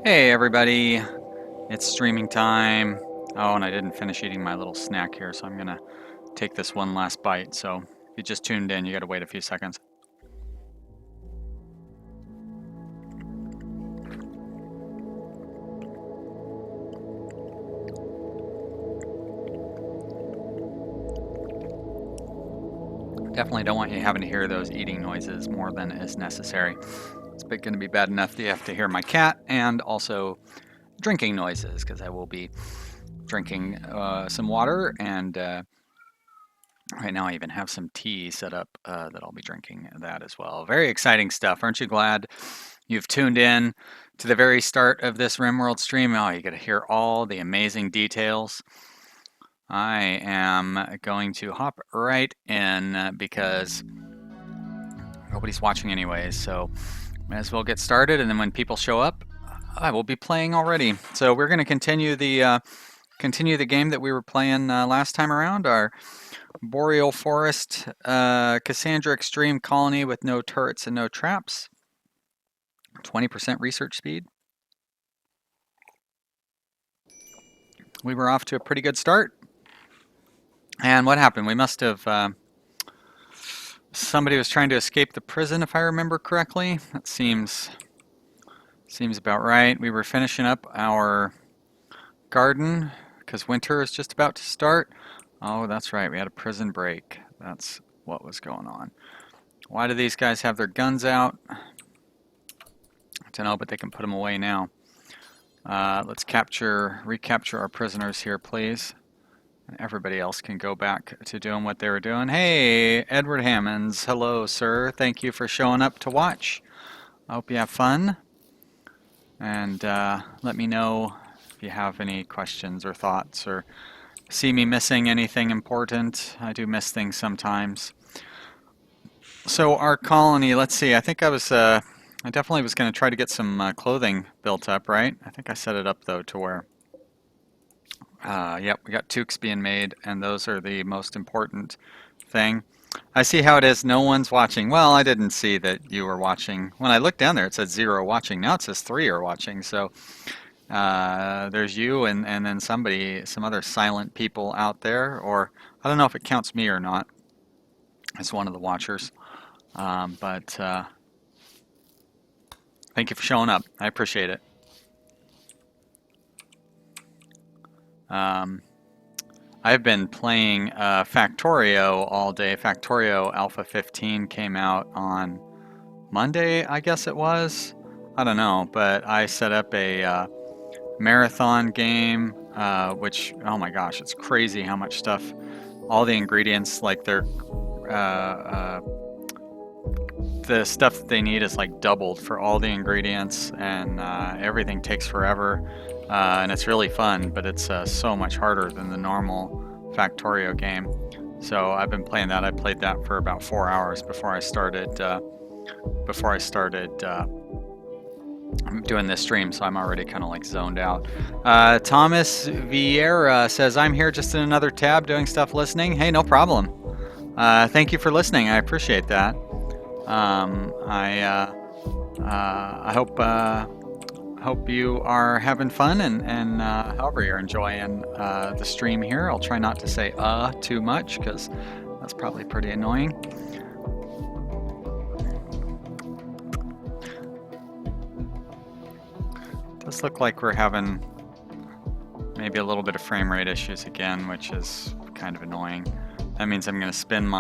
Hey everybody, it's streaming time. Oh, and I didn't finish eating my little snack here, so I'm gonna take this one last bite. So if you just tuned in, you gotta wait a few seconds. Definitely don't want you having to hear those eating noises more than is necessary. It's gonna be bad enough that you have to hear my cat and also drinking noises, because I will be drinking some water and right now I even have some tea set up that I'll be drinking that as well. Very exciting stuff. Aren't you glad you've tuned in to the very start of this Rimworld stream? Oh, you get to hear all the amazing details. I am going to hop right in because nobody's watching anyways, so might as well get started, and then when people show up, I will be playing already. So we're going to continue the game that we were playing last time around, our Boreal Forest Cassandra Extreme Colony with no turrets and no traps. 20% research speed. We were off to a pretty good start. And what happened? We must have... somebody was trying to escape the prison, if I remember correctly. That seems about right. We were finishing up our garden because winter is just about to start. Oh, that's right. We had a prison break. That's what was going on. Why do these guys have their guns out? I don't know, but they can put them away now. Let's recapture our prisoners here, please. And everybody else can go back to doing what they were doing. Hey, Edward Hammonds. Hello, sir. Thank you for showing up to watch. I hope you have fun. And let me know if you have any questions or thoughts or see me missing anything important. I do miss things sometimes. So our colony, let's see, I think I definitely was going to try to get some clothing built up, right? I think I set it up though to where, yep, we got toques being made, and those are the most important thing. I see how it is, no one's watching. Well, I didn't see that you were watching. When I looked down there, it said 0 watching. Now it says 3 are watching, so there's you and then some other silent people out there, or I don't know if it counts me or not as one of the watchers. But thank you for showing up. I appreciate it. I've been playing Factorio all day. Factorio Alpha 15 came out on Monday, I guess it was. I don't know, but I set up a marathon game, which, oh my gosh, it's crazy how much stuff, all the ingredients, like the stuff that they need is like doubled for all the ingredients, and everything takes forever, and it's really fun, but it's so much harder than the normal Factorio game. So I've been playing that. I played that for about 4 hours before I started doing this stream, so I'm already kind of like zoned out. Thomas Vieira says, I'm here just in another tab doing stuff listening. Hey, no problem. Thank you for listening. I appreciate that. I hope you are having fun, and however you're enjoying the stream here. I'll try not to say too much, because that's probably pretty annoying. Does look like we're having maybe a little bit of frame rate issues again, which is kind of annoying. That means I'm going to spin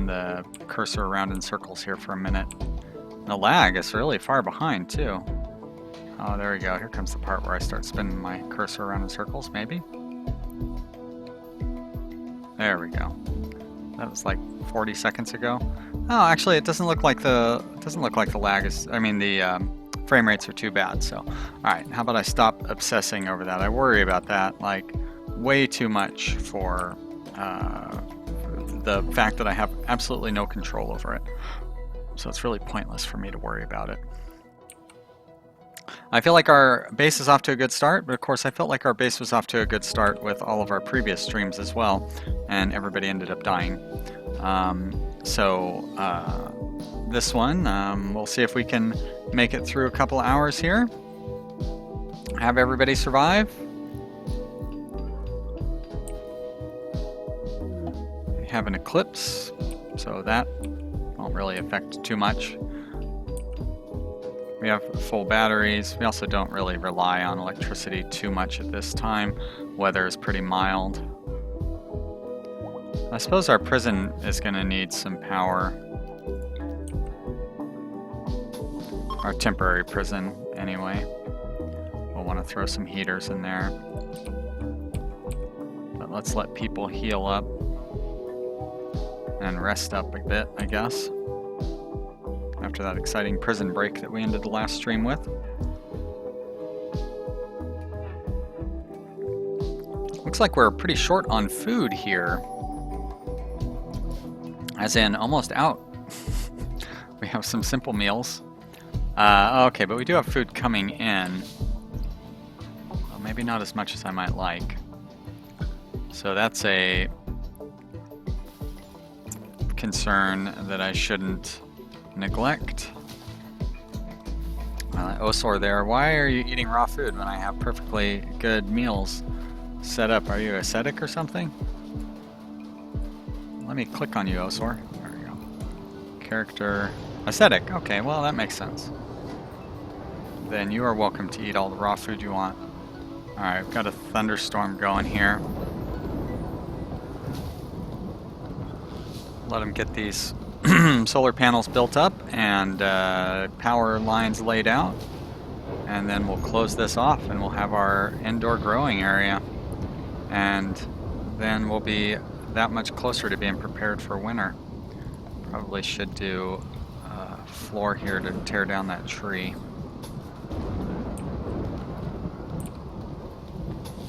the cursor around in circles here for a minute. The lag is really far behind too. Oh, there we go. Here comes the part where I start spinning my cursor around in circles, maybe. There we go. That was like 40 seconds ago. Oh, actually, it doesn't look like the lag is. I mean, the frame rates are too bad. So, all right. How about I stop obsessing over that? I worry about that like way too much for the fact that I have absolutely no control over it. So it's really pointless for me to worry about it. I feel like our base is off to a good start, but of course I felt like our base was off to a good start with all of our previous streams as well, and everybody ended up dying. This one, we'll see if we can make it through a couple hours here. have everybody survive. We have an eclipse, so that won't really affect too much. We have full batteries. We also don't really rely on electricity too much at this time. Weather is pretty mild. I suppose our prison is going to need some power. Our temporary prison, anyway. We'll want to throw some heaters in there. But let's let people heal up and rest up a bit, I guess, after that exciting prison break that we ended the last stream with. Looks like we're pretty short on food here. As in, almost out. We have some simple meals. Okay, but we do have food coming in. Well, maybe not as much as I might like. So that's a concern that I shouldn't neglect. Osor there, why are you eating raw food when I have perfectly good meals set up? Are you ascetic or something? Let me click on you, Osor. There we go. Character ascetic. Okay, well that makes sense. Then you are welcome to eat all the raw food you want. Alright, we've got a thunderstorm going here. Let them get these solar panels built up and power lines laid out. And then we'll close this off and we'll have our indoor growing area. And then we'll be that much closer to being prepared for winter. Probably should do a floor here to tear down that tree.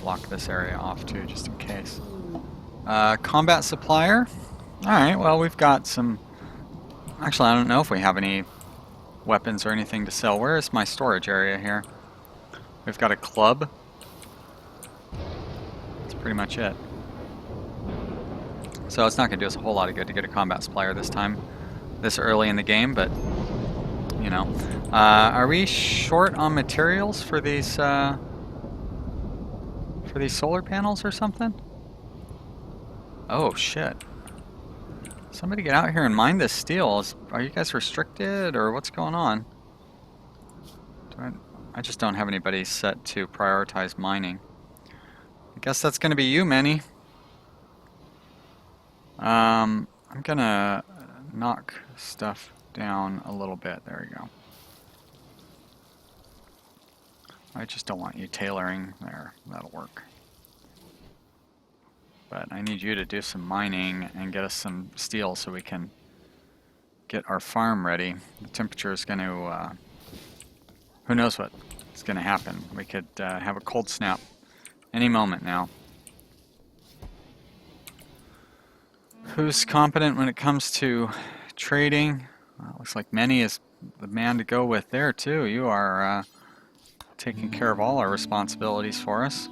Block this area off too, just in case. Combat supplier. Alright, well we've got some... Actually, I don't know if we have any weapons or anything to sell. Where is my storage area here? We've got a club. That's pretty much it. So it's not going to do us a whole lot of good to get a combat supplier this early in the game, but, you know. Are we short on materials for these solar panels or something? Oh, shit. Somebody get out here and mine this steel. Are you guys restricted, or what's going on? I just don't have anybody set to prioritize mining. I guess that's going to be you, Manny. I'm going to knock stuff down a little bit. There we go. I just don't want you tailoring there. That'll work. But I need you to do some mining and get us some steel so we can get our farm ready. The temperature is going to, who knows what's going to happen. We could have a cold snap any moment now. Who's competent when it comes to trading? Looks like Manny is the man to go with there too. You are taking care of all our responsibilities for us.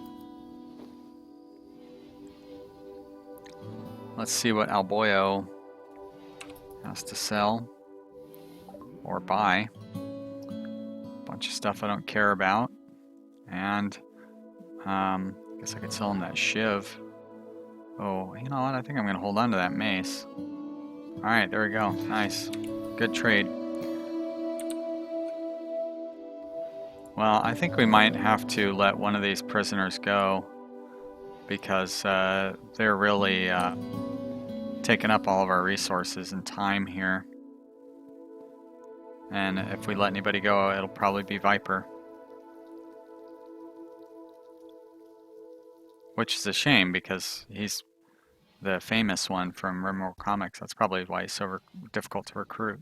Let's see what Alboyo has to sell or buy. Bunch of stuff I don't care about. And I guess I could sell him that shiv. Oh, you know what? I think I'm going to hold on to that mace. Alright, there we go. Nice. Good trade. Well, I think we might have to let one of these prisoners go, because they're really taking up all of our resources and time here. And if we let anybody go, it'll probably be Viper. Which is a shame, because he's the famous one from Rimworld Comics. That's probably why he's so difficult to recruit.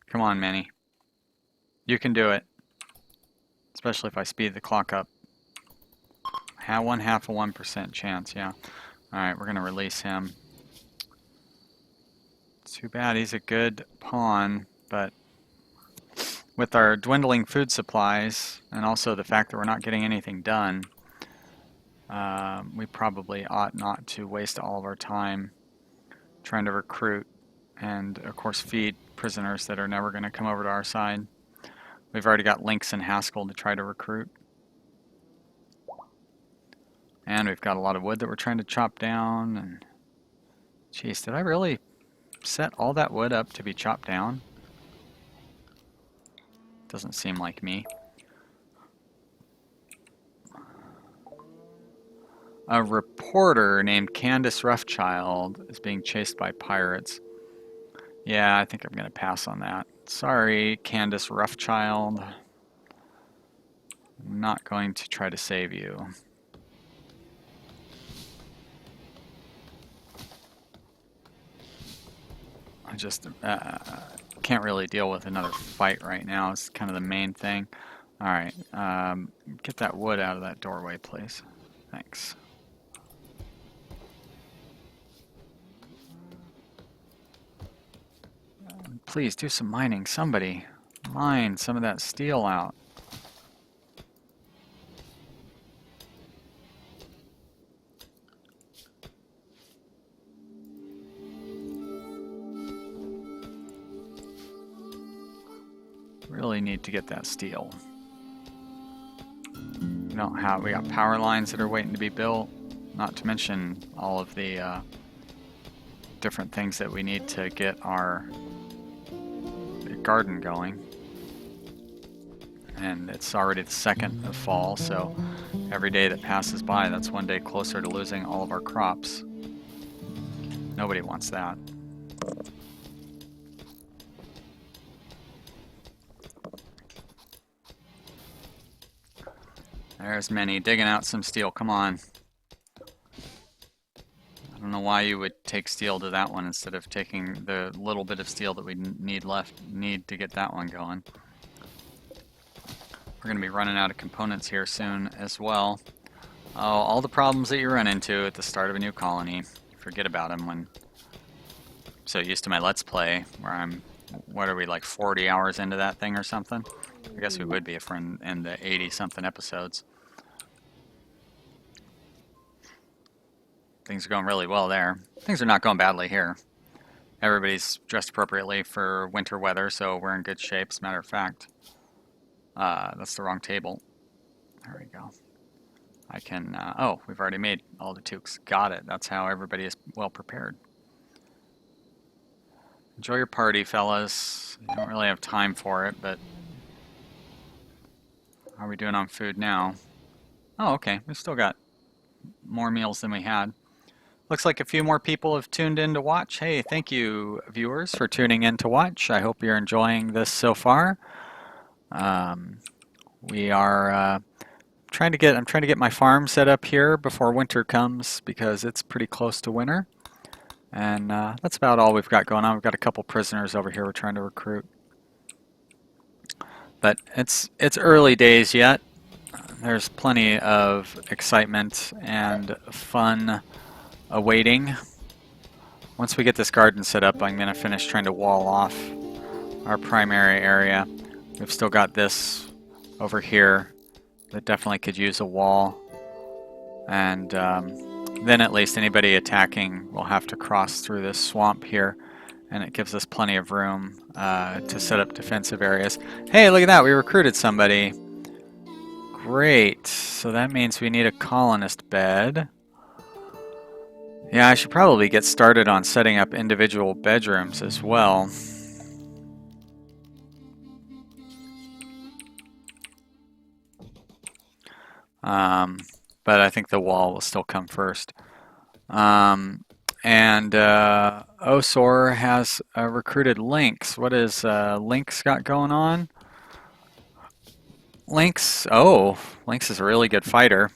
Come on, Manny. You can do it. Especially if I speed the clock up. 1/2 of 1% chance, yeah. Alright, we're going to release him. Too bad, he's a good pawn, but with our dwindling food supplies, and also the fact that we're not getting anything done, we probably ought not to waste all of our time trying to recruit and, of course, feed prisoners that are never going to come over to our side. We've already got Lynx and Haskell to try to recruit. And we've got a lot of wood that we're trying to chop down. And geez, did I really set all that wood up to be chopped down? Doesn't seem like me. A reporter named Candace Roughchild is being chased by pirates. Yeah, I think I'm going to pass on that. Sorry, Candace Roughchild. I'm not going to try to save you. I just can't really deal with another fight right now. It's kind of the main thing. Alright, get that wood out of that doorway, please. Thanks. Please do some mining. Somebody mine some of that steel out. Really need to get that steel. We got power lines that are waiting to be built, not to mention all of the different things that we need to get our garden going. And it's already the 2nd of fall, so every day that passes by, that's one day closer to losing all of our crops. Nobody wants that. There's Minnie digging out some steel. Come on. I don't know why you would take steel to that one instead of taking the little bit of steel that we need to get that one going. We're going to be running out of components here soon as well. Oh, all the problems that you run into at the start of a new colony, forget about them when I'm so used to my Let's Play, where I'm, what are we, like 40 hours into that thing or something? I guess we would be if we're in the 80-something episodes. Things are going really well there. Things are not going badly here. Everybody's dressed appropriately for winter weather, so we're in good shape, as a matter of fact. That's the wrong table. There we go. I can, oh, we've already made all the toques. Got it. That's how everybody is well prepared. Enjoy your party, fellas. I don't really have time for it, but how are we doing on food now? Oh, okay. We've still got more meals than we had. Looks like a few more people have tuned in to watch. Hey, thank you, viewers, for tuning in to watch. I hope you're enjoying this so far. We are I'm trying to get my farm set up here before winter comes because it's pretty close to winter. And that's about all we've got going on. We've got a couple prisoners over here we're trying to recruit. But it's early days yet. There's plenty of excitement and fun awaiting. Once we get this garden set up, I'm going to finish trying to wall off our primary area. We've still got this over here that definitely could use a wall. And then at least anybody attacking will have to cross through this swamp here. And it gives us plenty of room to set up defensive areas. Hey, look at that. We recruited somebody. Great. So that means we need a colonist bed. Yeah, I should probably get started on setting up individual bedrooms as well. But I think the wall will still come first. Osor has recruited Lynx. What is Lynx got going on? Lynx is a really good fighter.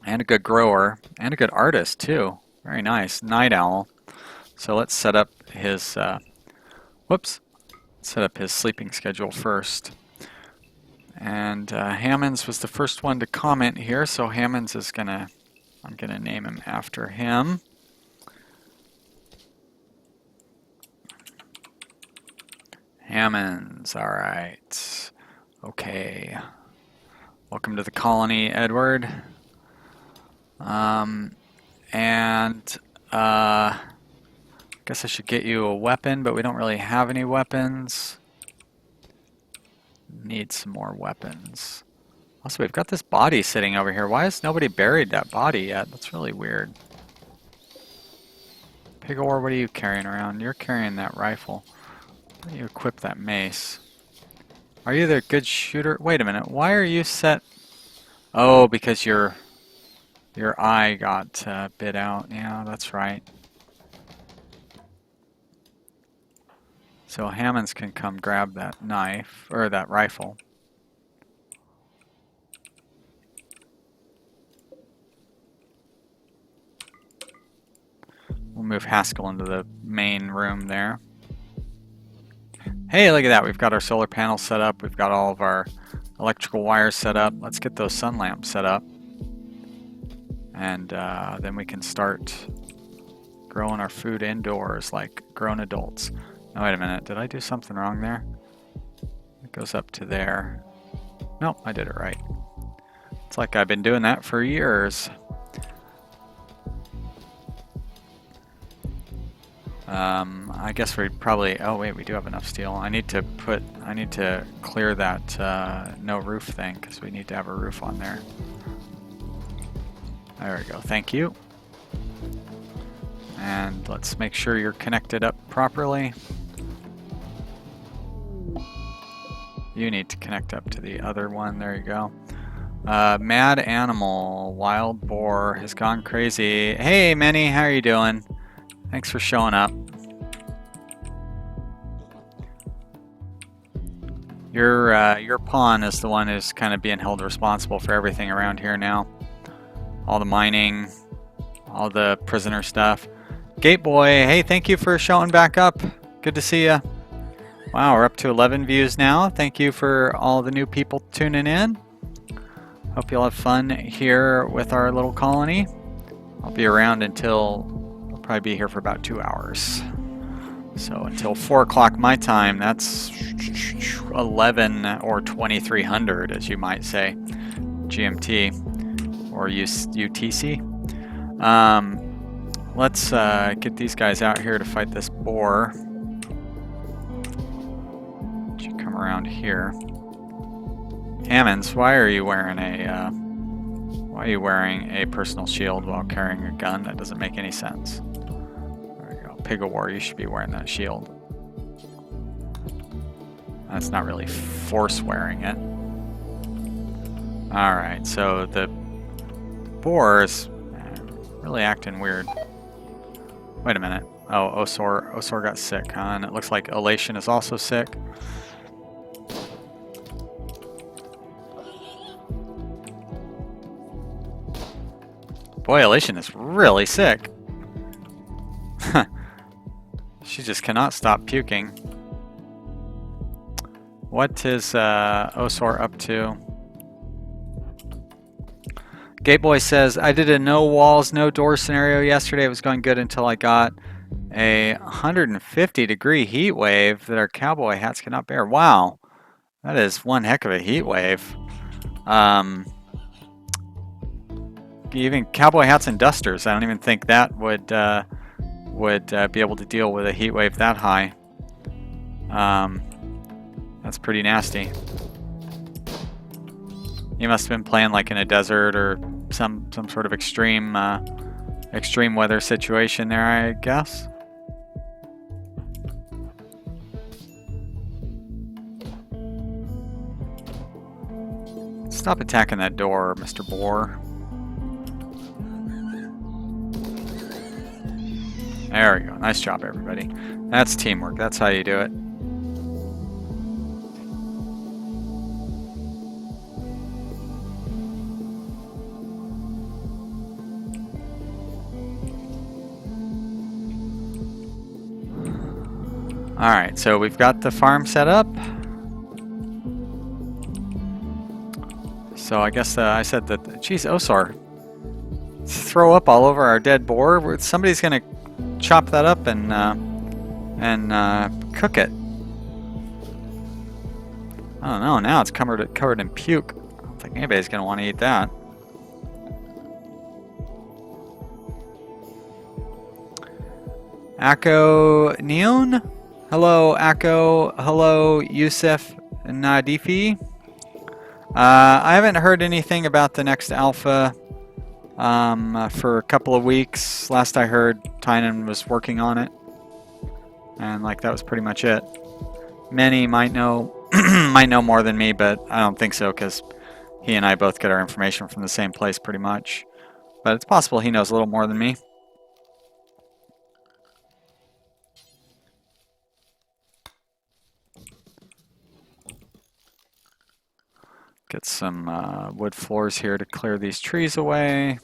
And a good grower. And a good artist, too. Very nice. Night Owl. So let's set up his... set up his sleeping schedule first. And Hammonds was the first one to comment here, so Hammonds is I'm gonna name him after him. Hammonds, alright. Okay. Welcome to the colony, Edward. Guess I should get you a weapon, but we don't really have any weapons. Need some more weapons. Also, we've got this body sitting over here. Why has nobody buried that body yet? That's really weird. Pigor, what are you carrying around? You're carrying that rifle. Why don't you equip that mace? Are you the good shooter? Wait a minute. Why are you set? Oh, because your eye got bit out. Yeah, that's right. So Hammonds can come grab that knife, or that rifle. We'll move Haskell into the main room there. Hey, look at that. We've got our solar panels set up. We've got all of our electrical wires set up. Let's get those sun lamps set up. And then we can start growing our food indoors like grown adults. Oh, wait a minute. Did I do something wrong there? It goes up to there. Nope, I did it right. It's like I've been doing that for years. I guess we probably... Oh, wait, we do have enough steel. I need to clear that no roof thing because we need to have a roof on there. There we go. Thank you. And let's make sure you're connected up properly. You need to connect up to the other one. There you go. Mad Animal, Wild Boar has gone crazy. Hey, Manny, how are you doing? Thanks for showing up. Your pawn is the one who's kind of being held responsible for everything around here now. All the mining, all the prisoner stuff. Gate Boy, hey, thank you for showing back up. Good to see you. Wow, we're up to 11 views now. Thank you for all the new people tuning in. Hope you'll have fun here with our little colony. I'll be around until, I'll probably be here for about 2 hours. So until 4 o'clock my time, that's 11 or 2300, as you might say, GMT or UTC. Let's get these guys out here to fight this boar. You come around here. Hammonds, why are you wearing a personal shield while carrying a gun? That doesn't make any sense. There we go. Pig of War, you should be wearing that shield. That's not really force wearing it. Alright, so the boar is really acting weird. Wait a minute. Oh, Osor got sick, huh? And it looks like Elation is also sick. Boy, Elation is really sick. She just cannot stop puking. What is Osor up to? Gateboy says, I did a no walls, no doors scenario yesterday. It was going good until I got a 150-degree heat wave that our cowboy hats cannot bear. Wow, that is one heck of a heat wave. Even cowboy hats and dusters, I don't even think that would be able to deal with a heat wave that high. That's pretty nasty. You must have been playing like in a desert or some sort of extreme weather situation there, I guess. Stop attacking that door, Mr. Boar. There we go. Nice job, everybody. That's teamwork. That's how you do it. Alright, so we've got the farm set up. So I guess I said that... Geez, Osar. Throw up all over our dead boar. Somebody's going to chop that up and cook it. I don't know, now it's covered in puke. I don't think anybody's going to want to eat that. Akko Neon? Hello, Akko. Hello, Yusuf Nadifi. I haven't heard anything about the next alpha for a couple of weeks. Last I heard, Tynan was working on it, and like that was pretty much it. Many might know might know more than me, but I don't think so because he and I both get our information from the same place pretty much. But it's possible he knows a little more than me. Get some wood floors here to clear these trees away.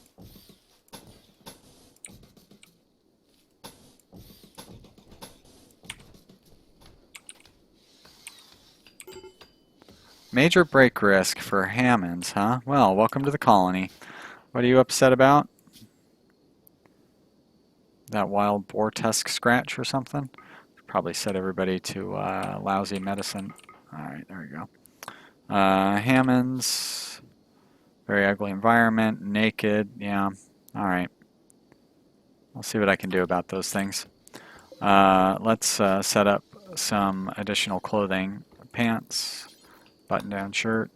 Major break risk for Hammonds, huh? Well, welcome to the colony. What are you upset about? That wild boar tusk scratch or something? Probably set everybody to lousy medicine. Alright, there we go. Hammonds, very ugly environment, naked, yeah, alright. I'll see what I can do about those things. Let's set up some additional clothing. Pants, button-down shirt,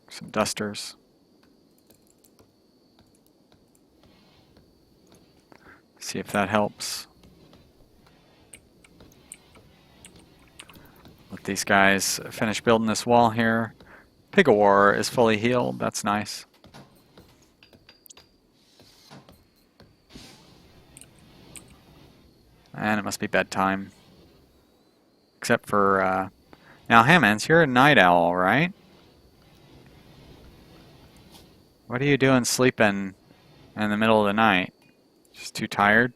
some dusters. See if that helps. Let these guys finish building this wall here. Pig of War is fully healed. That's nice. And it must be bedtime. Except for... now, Hammonds, you're a night owl, right? What are you doing sleeping in the middle of the night? Just too tired?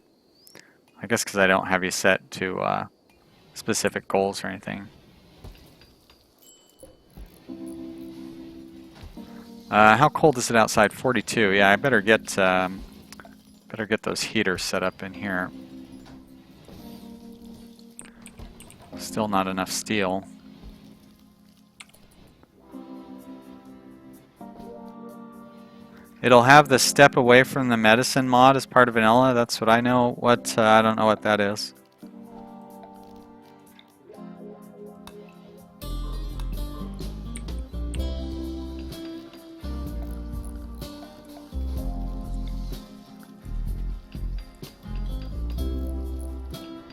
I guess because I don't have you set to specific goals or anything. How cold is it outside? 42. Yeah, I better get those heaters set up in here. Still not enough steel. It'll have the step away from the medicine mod as part of vanilla. That's what I know. What I don't know what that is.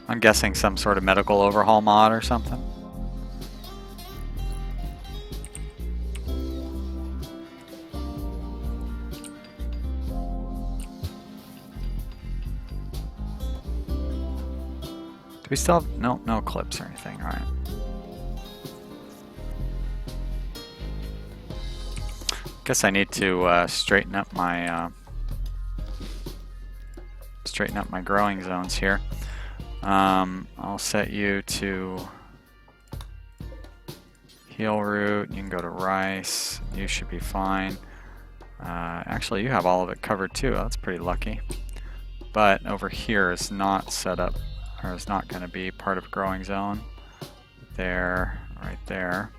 I'm guessing some sort of medical overhaul mod or something. Do we still have no clips or anything? All right. Guess I need to straighten up my growing zones here. I'll set you to heal root. You can go to rice. You should be fine. Actually, you have all of it covered too. That's pretty lucky. But over here is not set up, or is not going to be part of growing zone. There, right there.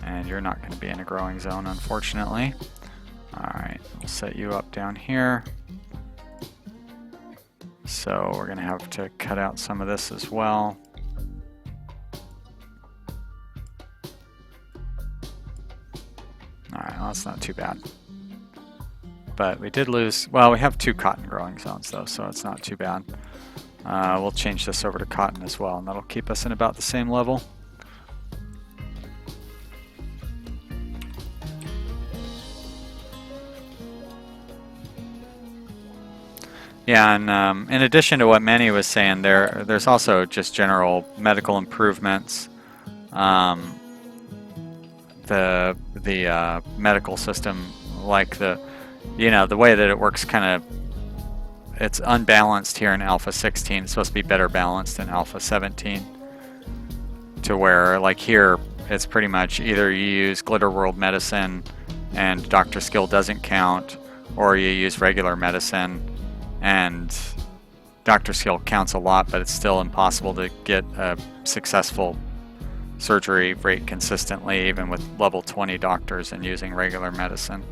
And you're not going to be in a growing zone, unfortunately. Alright, we'll set you up down here. So we're going to have to cut out some of this as well. Alright, well, that's not too bad. But we did lose, well, we have 2 cotton growing zones though, so it's not too bad. We'll change this over to cotton as well, and that'll keep us in about the same level. Yeah, and in addition to what Manny was saying, there's also just general medical improvements. The medical system, like the way that it works, kind of, it's unbalanced here in Alpha 16. It's supposed to be better balanced in Alpha 17. To where, like here, it's pretty much either you use Glitter World medicine and Doctor Skill doesn't count, or you use regular medicine and Doctor Skill counts a lot, but it's still impossible to get a successful surgery rate consistently, even with level 20 doctors and using regular medicine.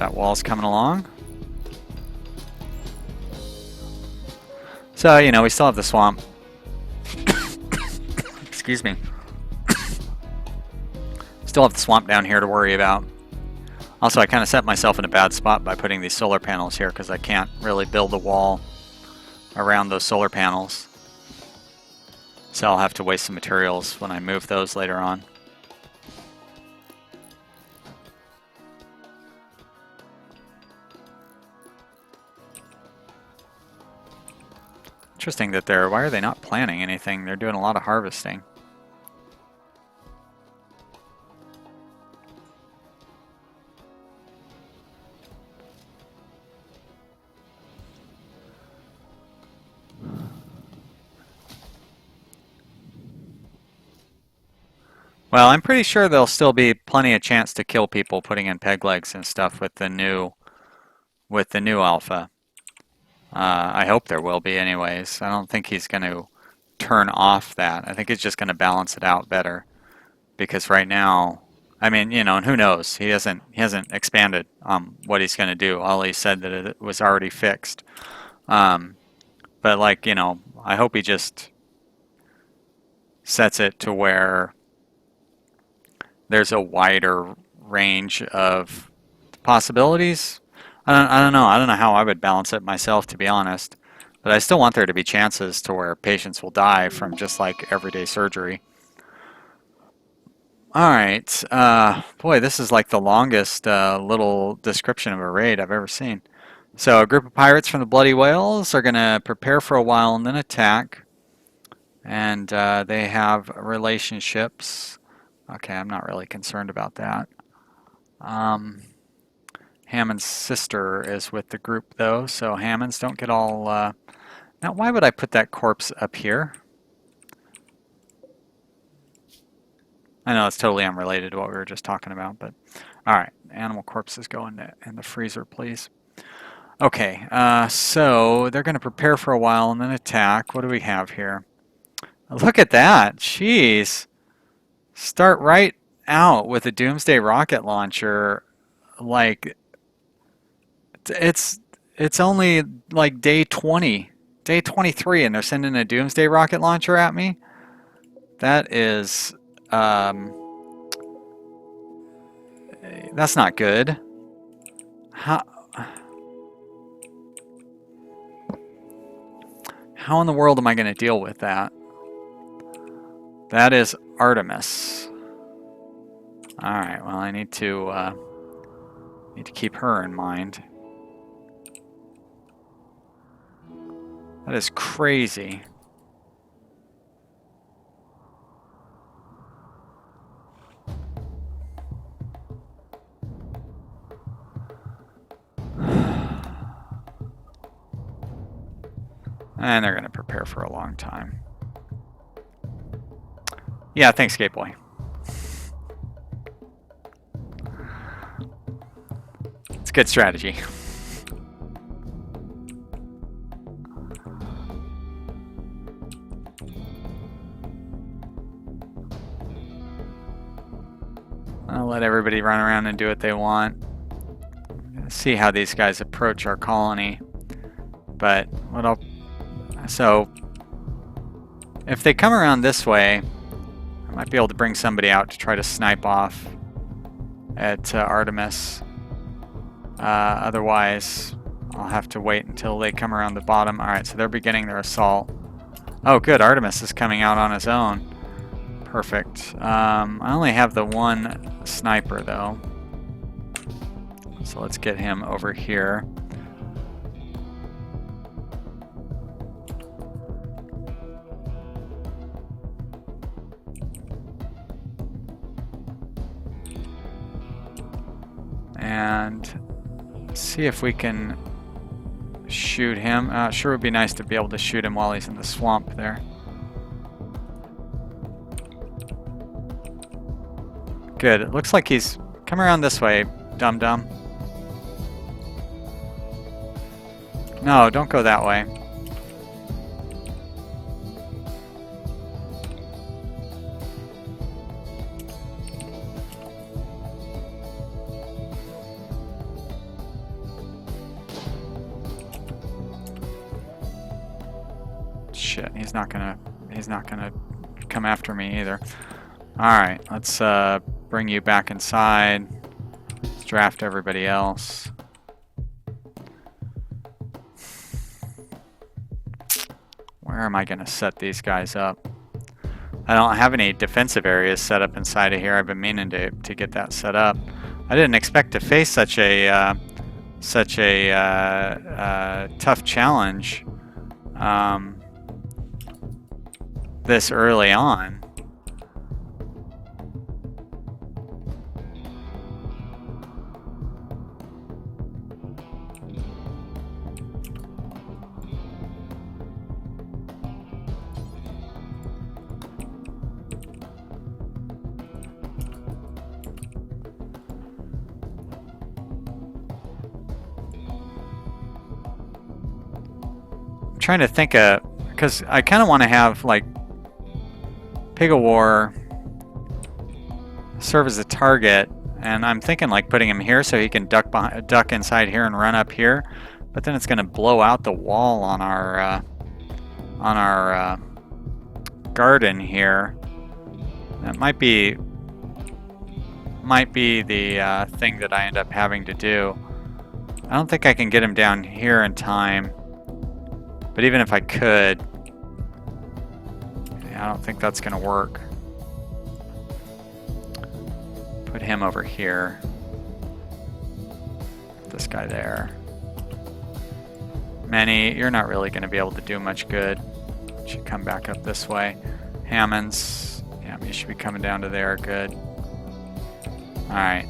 That wall's coming along. So, you know, we still have the swamp. Excuse me. Still have the swamp down here to worry about. Also, I kind of set myself in a bad spot by putting these solar panels here because I can't really build a wall around those solar panels. So I'll have to waste some materials when I move those later on. Interesting that why are they not planting anything? They're doing a lot of harvesting. Well, I'm pretty sure there'll still be plenty of chance to kill people putting in peg legs and stuff with the new alpha. I hope there will be anyways. I don't think he's going to turn off that. I think he's just going to balance it out better. Because right now, I mean, you know, and who knows? He hasn't expanded what he's going to do. All he said that it was already fixed. But like, you know, I hope he just sets it to where there's a wider range of possibilities. I don't know. I don't know how I would balance it myself, to be honest. But I still want there to be chances to where patients will die from just like everyday surgery. Alright. Boy, this is like the longest little description of a raid I've ever seen. So a group of pirates from the Bloody Whales are going to prepare for a while and then attack. And they have relationships. Okay, I'm not really concerned about that. Hammond's sister is with the group, though, so Hammonds don't get all... Now, why would I put that corpse up here? I know it's totally unrelated to what we were just talking about, but... Alright, animal corpses go in the freezer, please. Okay, so they're going to prepare for a while and then attack. What do we have here? Look at that! Jeez! Start right out with a Doomsday rocket launcher. Like, it's only like day 20, day 23, and they're sending a Doomsday rocket launcher at me. That is, that's not good. How in the world am I going to deal with that? That is Artemis. Alright, well, I need to keep her in mind. That is crazy. And they're going to prepare for a long time. Yeah, thanks, Skate Boy. It's good strategy. I'll let everybody run around and do what they want. See how these guys approach our colony. But so if they come around this way, I might be able to bring somebody out to try to snipe off at Artemis. Otherwise, I'll have to wait until they come around the bottom. Alright, so they're beginning their assault. Oh, good. Artemis is coming out on his own. Perfect. I only have the one sniper, though. So let's get him over here. And see if we can shoot him. Sure would be nice to be able to shoot him while he's in the swamp there. Good. It looks like he's come around this way, dum-dum. No, don't go that way. shit. He's not gonna come after me either. Alright, let's bring you back inside. Let's draft everybody else. Where am I gonna set these guys up? I don't have any defensive areas set up inside of here. I've been meaning to get that set up. I didn't expect to face such a tough challenge this early on. Trying to think because I kind of want to have like Pig of War serve as a target, and I'm thinking like putting him here so he can duck inside here and run up here, but then it's going to blow out the wall on our garden here. That might be the thing that I end up having to do. I don't think I can get him down here in time. But even if I could, I don't think that's going to work. Put him over here. This guy there. Manny, you're not really going to be able to do much good. Should come back up this way. Hammonds, yeah, you should be coming down to there. Good. Alright.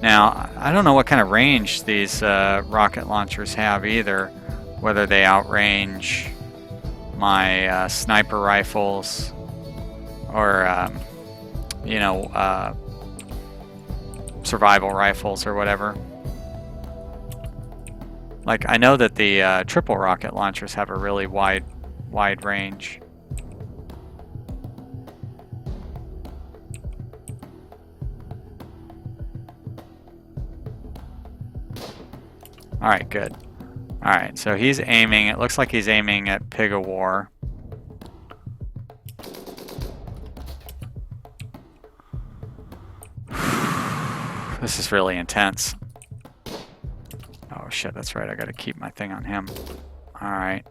Now, I don't know what kind of range these rocket launchers have either. Whether they outrange my sniper rifles or, you know, survival rifles or whatever. Like, I know that the triple rocket launchers have a really wide range. Alright, good. Alright, so he's aiming, it looks like he's aiming at Pig of War. This is really intense. Oh shit, that's right, I gotta keep my thing on him. Alright.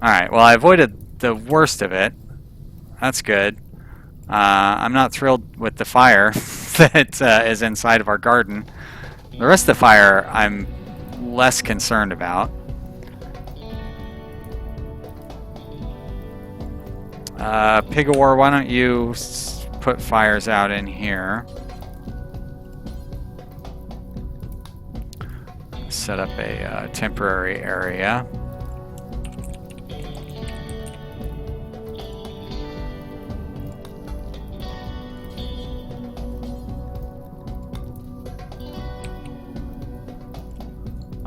Alright, well I avoided the worst of it. That's good. I'm not thrilled with the fire that is inside of our garden. The rest of the fire I'm less concerned about. Pig of War, why don't you put fires out in here? Set up a temporary area.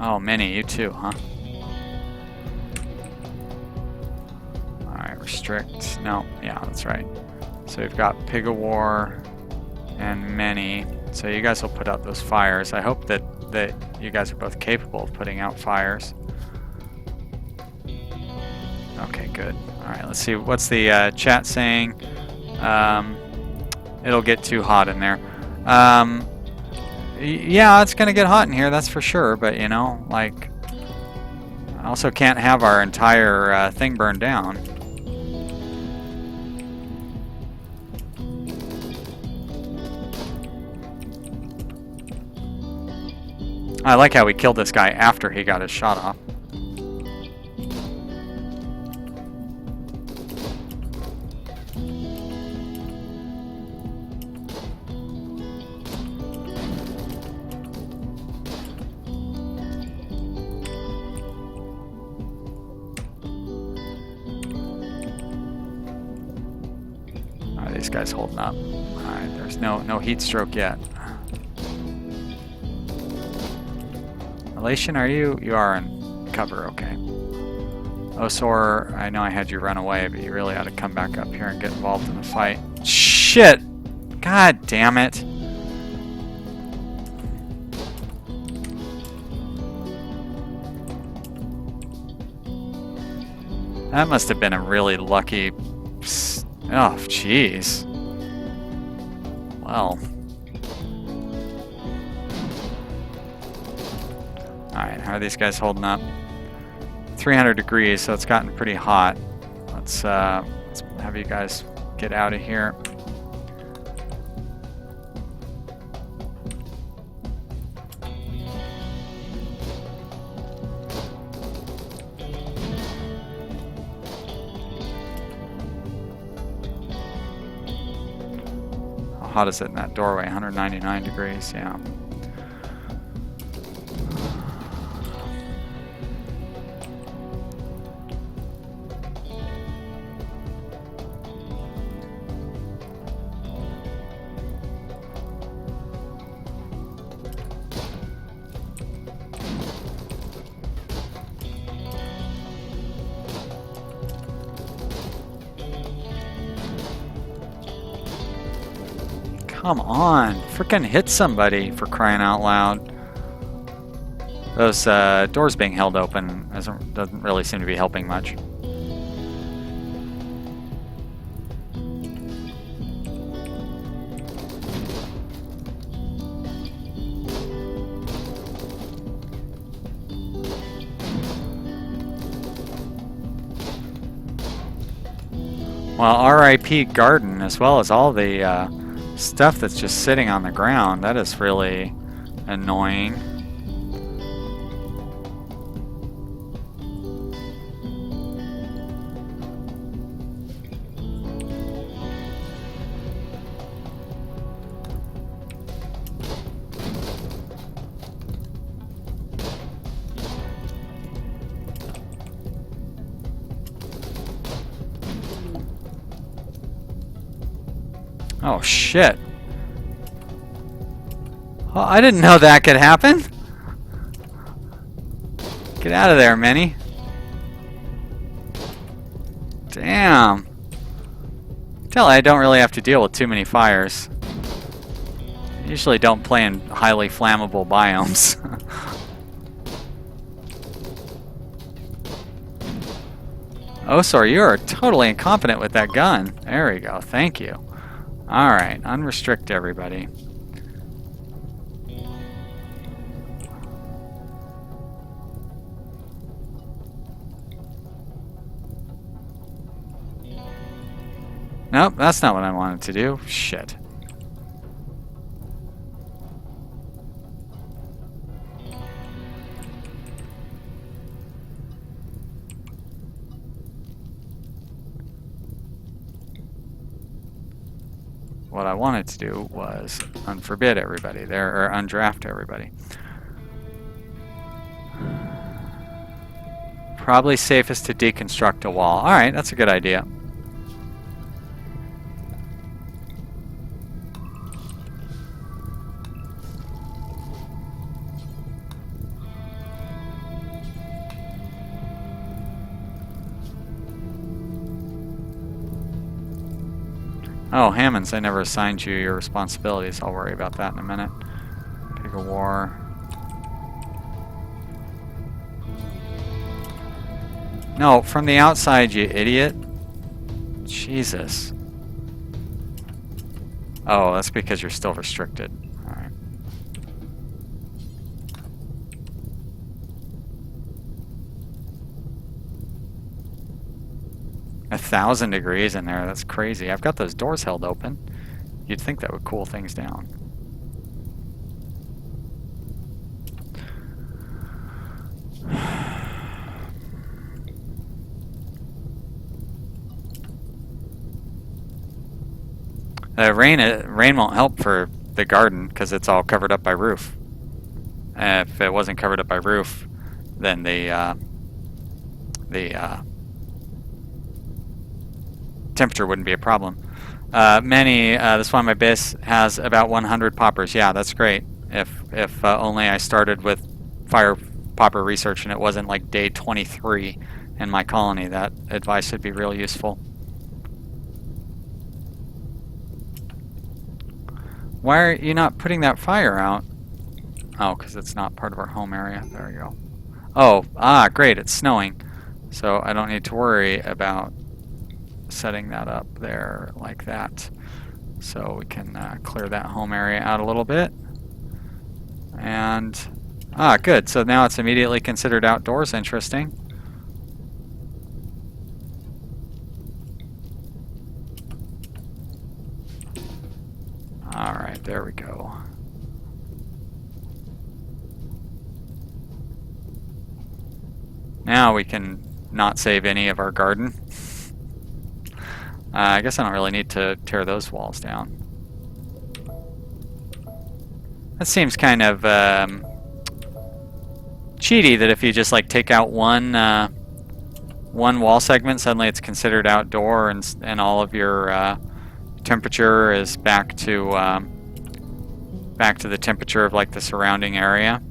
Oh, Minnie, you too, huh? Alright, restrict. No, yeah, that's right. So we've got Pig of War and Minnie. So you guys will put out those fires. I hope that you guys are both capable of putting out fires. Okay, good. Alright, let's see. What's the chat saying? It'll get too hot in there. Yeah, it's gonna get hot in here, that's for sure, but you know, like, I also can't have our entire thing burned down. I like how we killed this guy after he got his shot off. This guy's holding up. Alright, there's no heat stroke yet. Elation, are you? You are in cover, okay. Osor, I know I had you run away, but you really ought to come back up here and get involved in the fight. Shit! God damn it! That must have been a really lucky... Oh, jeez. Well. Alright, how are these guys holding up? 300 degrees, so it's gotten pretty hot. Let's have you guys get out of here. How hot is it in that doorway? 199 degrees, yeah. Come on, frickin' hit somebody, for crying out loud. Those doors being held open doesn't really seem to be helping much. Well, RIP garden, as well as all the stuff that's just sitting on the ground. That is really annoying. Oh, shit. Oh, I didn't know that could happen. Get out of there, Minnie. Damn. Tell I don't really have to deal with too many fires. I usually don't play in highly flammable biomes. Osor, you are totally incompetent with that gun. There we go. Thank you. Alright, unrestrict everybody. Nope, that's not what I wanted to do. Shit. What I wanted to do was unforbid everybody there, or undraft everybody. Probably safest to deconstruct a wall. Alright, that's a good idea. Oh, Hammonds, I never assigned you your responsibilities. I'll worry about that in a minute. Pick a war. No, from the outside, you idiot. Jesus. Oh, that's because you're still restricted. Alright. A 1,000 degrees in there, that's crazy. I've got those doors held open. You'd think that would cool things down. Rain won't help for the garden because it's all covered up by roof. If it wasn't covered up by roof, then the temperature wouldn't be a problem. This one, my base has about 100 poppers. Yeah, that's great. If only I started with fire popper research and it wasn't like day 23 in my colony. That advice would be real useful. Why are you not putting that fire out? Oh, because it's not part of our home area. There we go. Oh, great, it's snowing. So I don't need to worry about setting that up there like that. So we can clear that home area out a little bit. And, good. So now it's immediately considered outdoors. Interesting. All right, there we go. Now we can not save any of our garden. I guess I don't really need to tear those walls down. That seems kind of cheaty that if you just like take out one wall segment, suddenly it's considered outdoor, and all of your temperature is back to the temperature of like the surrounding area.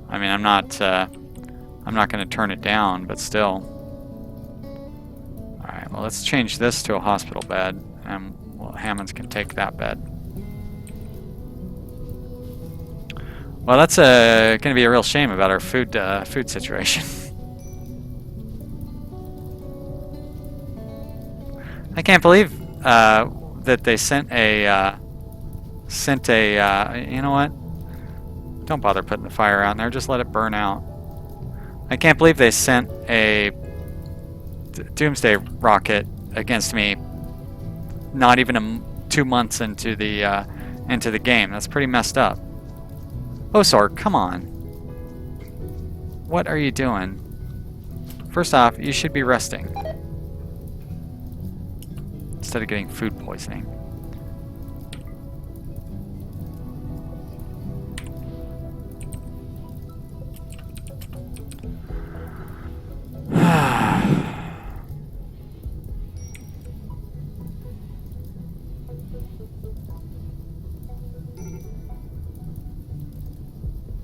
I mean, I'm not going to turn it down, but still. All right, well, let's change this to a hospital bed, and Hammonds can take that bed. Well, that's going to be a real shame about our food situation. I can't believe that they sent a you know what? Don't bother putting the fire out in there. Just let it burn out. I can't believe they sent a doomsday rocket against me. Not even 2 months into the game. That's pretty messed up. Osor, come on. What are you doing? First off, you should be resting instead of getting food poisoning.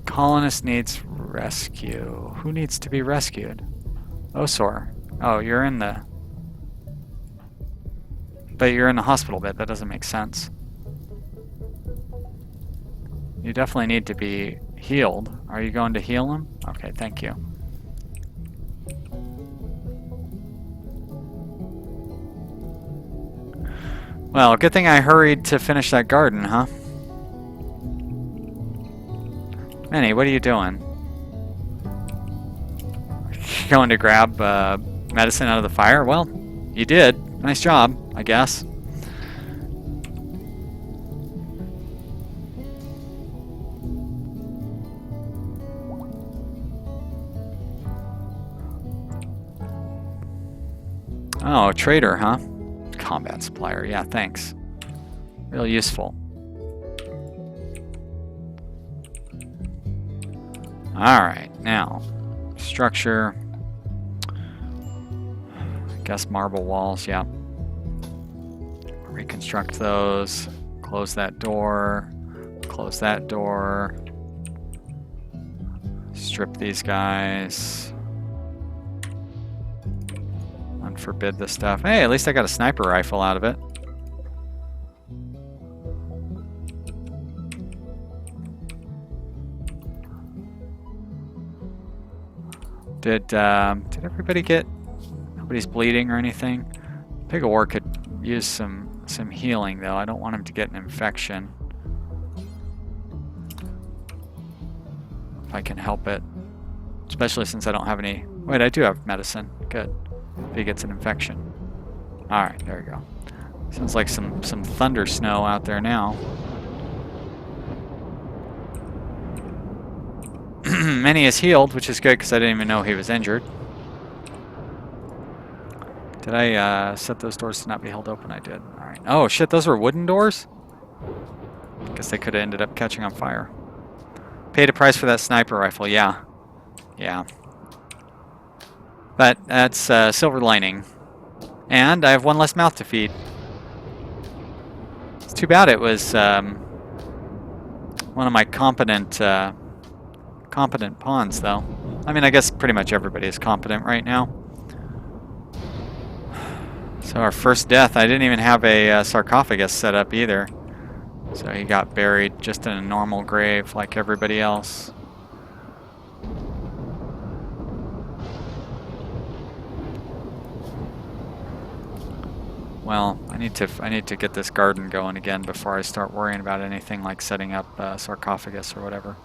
Colonist needs rescue. Who needs to be rescued? Osor. Oh, you're in the... But you're in the hospital bed. That doesn't make sense. You definitely need to be healed. Are you going to heal him? Okay, thank you. Well, good thing I hurried to finish that garden, huh? Minnie, what are you doing? Going to grab medicine out of the fire? Well, you did. Nice job, I guess. Oh, trader, huh? Combat supplier. Yeah, thanks. Real useful. Alright, now, structure. I guess marble walls, yeah. Reconstruct those. Close that door. Close that door. Strip these guys. Unforbid this stuff. Hey, at least I got a sniper rifle out of it. Did everybody get... Nobody's bleeding or anything? Pig of War could use some healing, though. I don't want him to get an infection. If I can help it. Especially since I don't have any... Wait, I do have medicine. Good. If he gets an infection. Alright, there we go. Sounds like some thunder snow out there now. Minnie is healed, which is good because I didn't even know he was injured. Did I set those doors to not be held open? I did. Alright. Oh shit, those were wooden doors? Guess they could have ended up catching on fire. Paid a price for that sniper rifle, yeah. Yeah. But that's silver lining. And I have one less mouth to feed. It's too bad it was one of my competent pawns, though. I mean, I guess pretty much everybody is competent right now. So our first death, I didn't even have a sarcophagus set up either. So he got buried just in a normal grave like everybody else. Well, I need to get this garden going again before I start worrying about anything like setting up sarcophagus or whatever.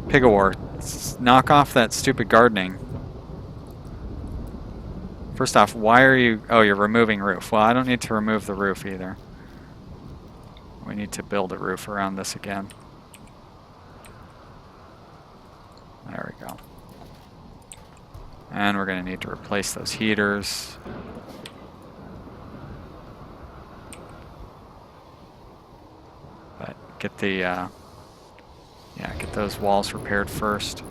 Pigawar, knock off that stupid gardening. First off, why are you... Oh, you're removing roof. Well, I don't need to remove the roof either. We need to build a roof around this again. There we go. And we're going to need to replace those heaters. But get the... yeah, get those walls repaired first.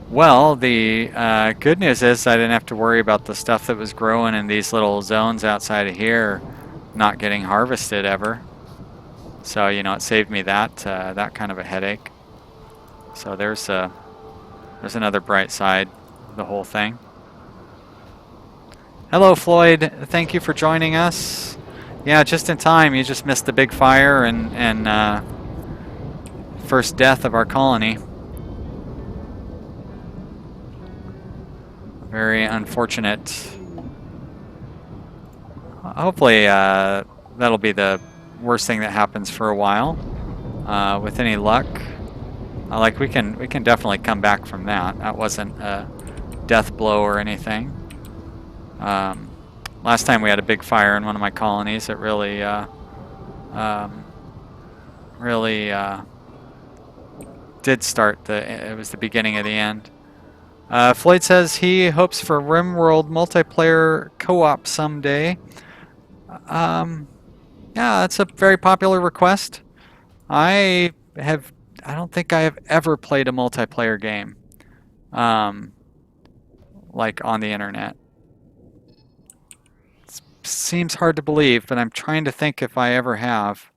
Well, the good news is I didn't have to worry about the stuff that was growing in these little zones outside of here not getting harvested ever. So, you know, it saved me that that kind of a headache. So there's another bright side of the whole thing. Hello, Floyd. Thank you for joining us. Yeah, just in time. You just missed the big fire and first death of our colony. Very unfortunate. Hopefully that'll be the worst thing that happens for a while. With any luck, like we can definitely come back from that. That wasn't a death blow or anything. Last time we had a big fire in one of my colonies, it really did start it was the beginning of the end. Floyd says he hopes for Rimworld multiplayer co-op someday. Yeah, that's a very popular request. I don't think I have ever played a multiplayer game, like on the internet. It seems hard to believe, but I'm trying to think if I ever have.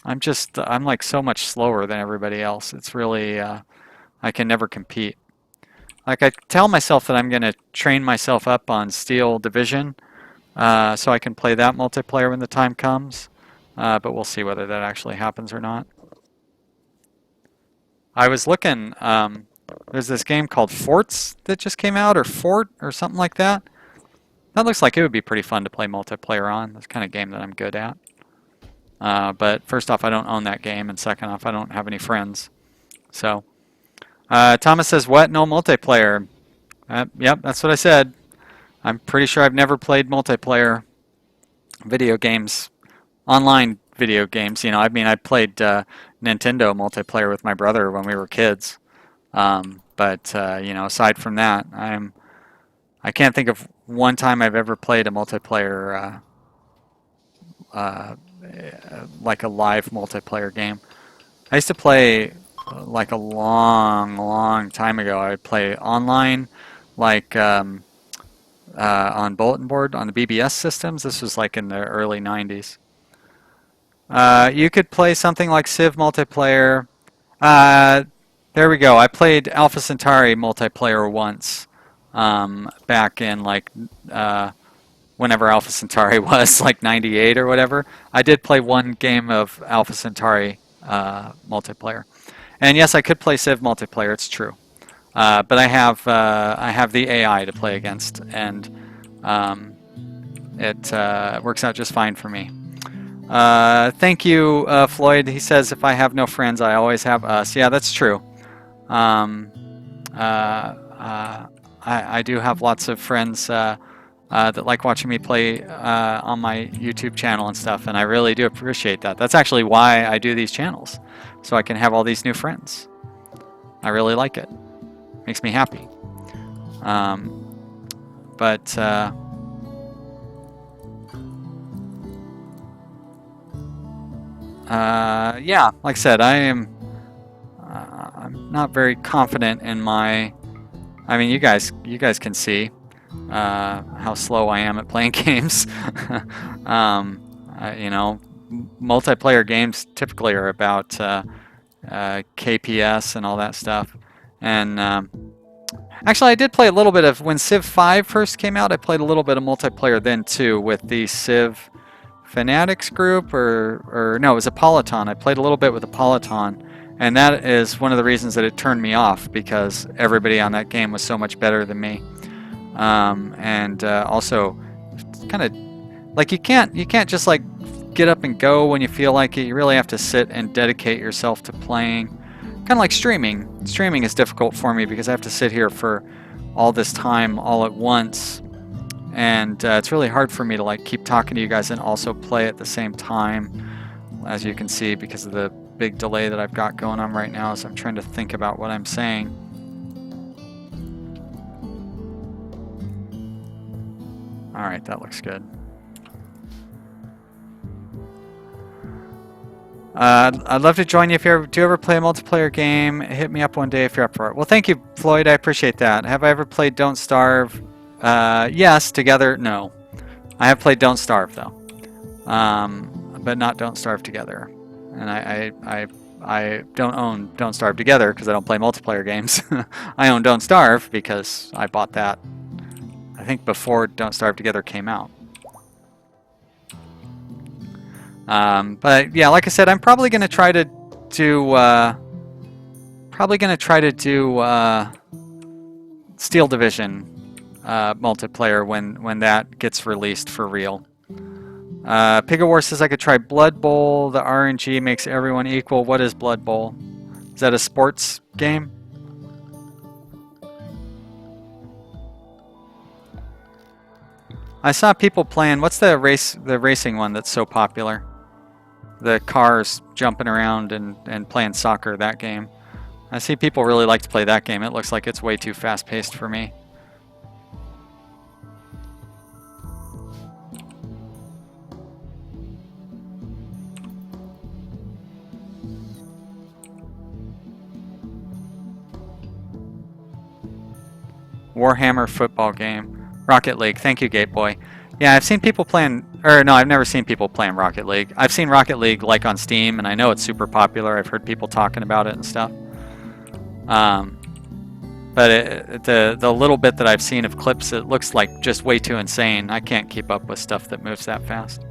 I'm like so much slower than everybody else. It's really, I can never compete. Like I tell myself that I'm going to train myself up on Steel Division so I can play that multiplayer when the time comes. But we'll see whether that actually happens or not. I was looking, there's this game called Forts that just came out, or Fort, or something like that. That looks like it would be pretty fun to play multiplayer on. That's the kind of game that I'm good at. But first off, I don't own that game, and second off, I don't have any friends. So... Thomas says, what? No multiplayer. Yep, that's what I said. I'm pretty sure I've never played multiplayer video games, online video games. You know, I mean, I played Nintendo multiplayer with my brother when we were kids. But you know, aside from that, I can't think of one time I've ever played a multiplayer, like a live multiplayer game. I used to play... like a long time ago, I would play online, like on bulletin board on the BBS systems. This was like in the early 90s. You could play something like Civ multiplayer. There we go. I played Alpha Centauri multiplayer once, back in like whenever Alpha Centauri was, like 98 or whatever. I did play one game of Alpha Centauri multiplayer. And yes, I could play Civ multiplayer. It's true, but I have the AI to play against, and it works out just fine for me. Thank you, Floyd. He says if I have no friends, I always have us. Yeah, that's true. I do have lots of friends that like watching me play on my YouTube channel and stuff, and I really do appreciate that. That's actually why I do these channels, so I can have all these new friends. I really like it. Makes me happy. But yeah, like I said, I'm not very confident in my. I mean, you guys can see how slow I am at playing games. You know, multiplayer games typically are about KPS and all that stuff. And actually, I did play a little bit of when Civ 5 first came out. I played a little bit of multiplayer then too with the Civ Fanatics group, or no, it was Apoliton. I played a little bit with Apoliton, and that is one of the reasons that it turned me off, because everybody on that game was so much better than me. And also, kind of like you can't just like get up and go when you feel like it. You really have to sit and dedicate yourself to playing. Kind of like streaming. Streaming is difficult for me because I have to sit here for all this time all at once, and it's really hard for me to like keep talking to you guys and also play at the same time, as you can see, because of the big delay that I've got going on right now as I'm trying to think about what I'm saying. All right, that looks good. I'd love to join you if you ever play a multiplayer game. Hit me up one day if you're up for it. Well, thank you, Floyd. I appreciate that. Have I ever played Don't Starve? Yes. Together, no. I have played Don't Starve though, but not Don't Starve Together. And I don't own Don't Starve Together because I don't play multiplayer games. I own Don't Starve because I bought that, I think, before Don't Starve Together came out. But yeah, like I said, I'm probably going to try to do Steel Division multiplayer when that gets released for real. Pigawar says I could try Blood Bowl. The RNG makes everyone equal. What is Blood Bowl? Is that a sports game? I saw people playing. What's the racing one that's so popular? The cars jumping around and playing soccer, that game. I see people really like to play that game. It looks like it's way too fast-paced for me. Warhammer football game. Rocket League. Thank you, Gateboy. Yeah, I've seen people playing, or no, I've never seen people playing Rocket League. I've seen Rocket League like on Steam, and I know it's super popular. I've heard people talking about it and stuff. But the little bit that I've seen of clips, it looks like just way too insane. I can't keep up with stuff that moves that fast.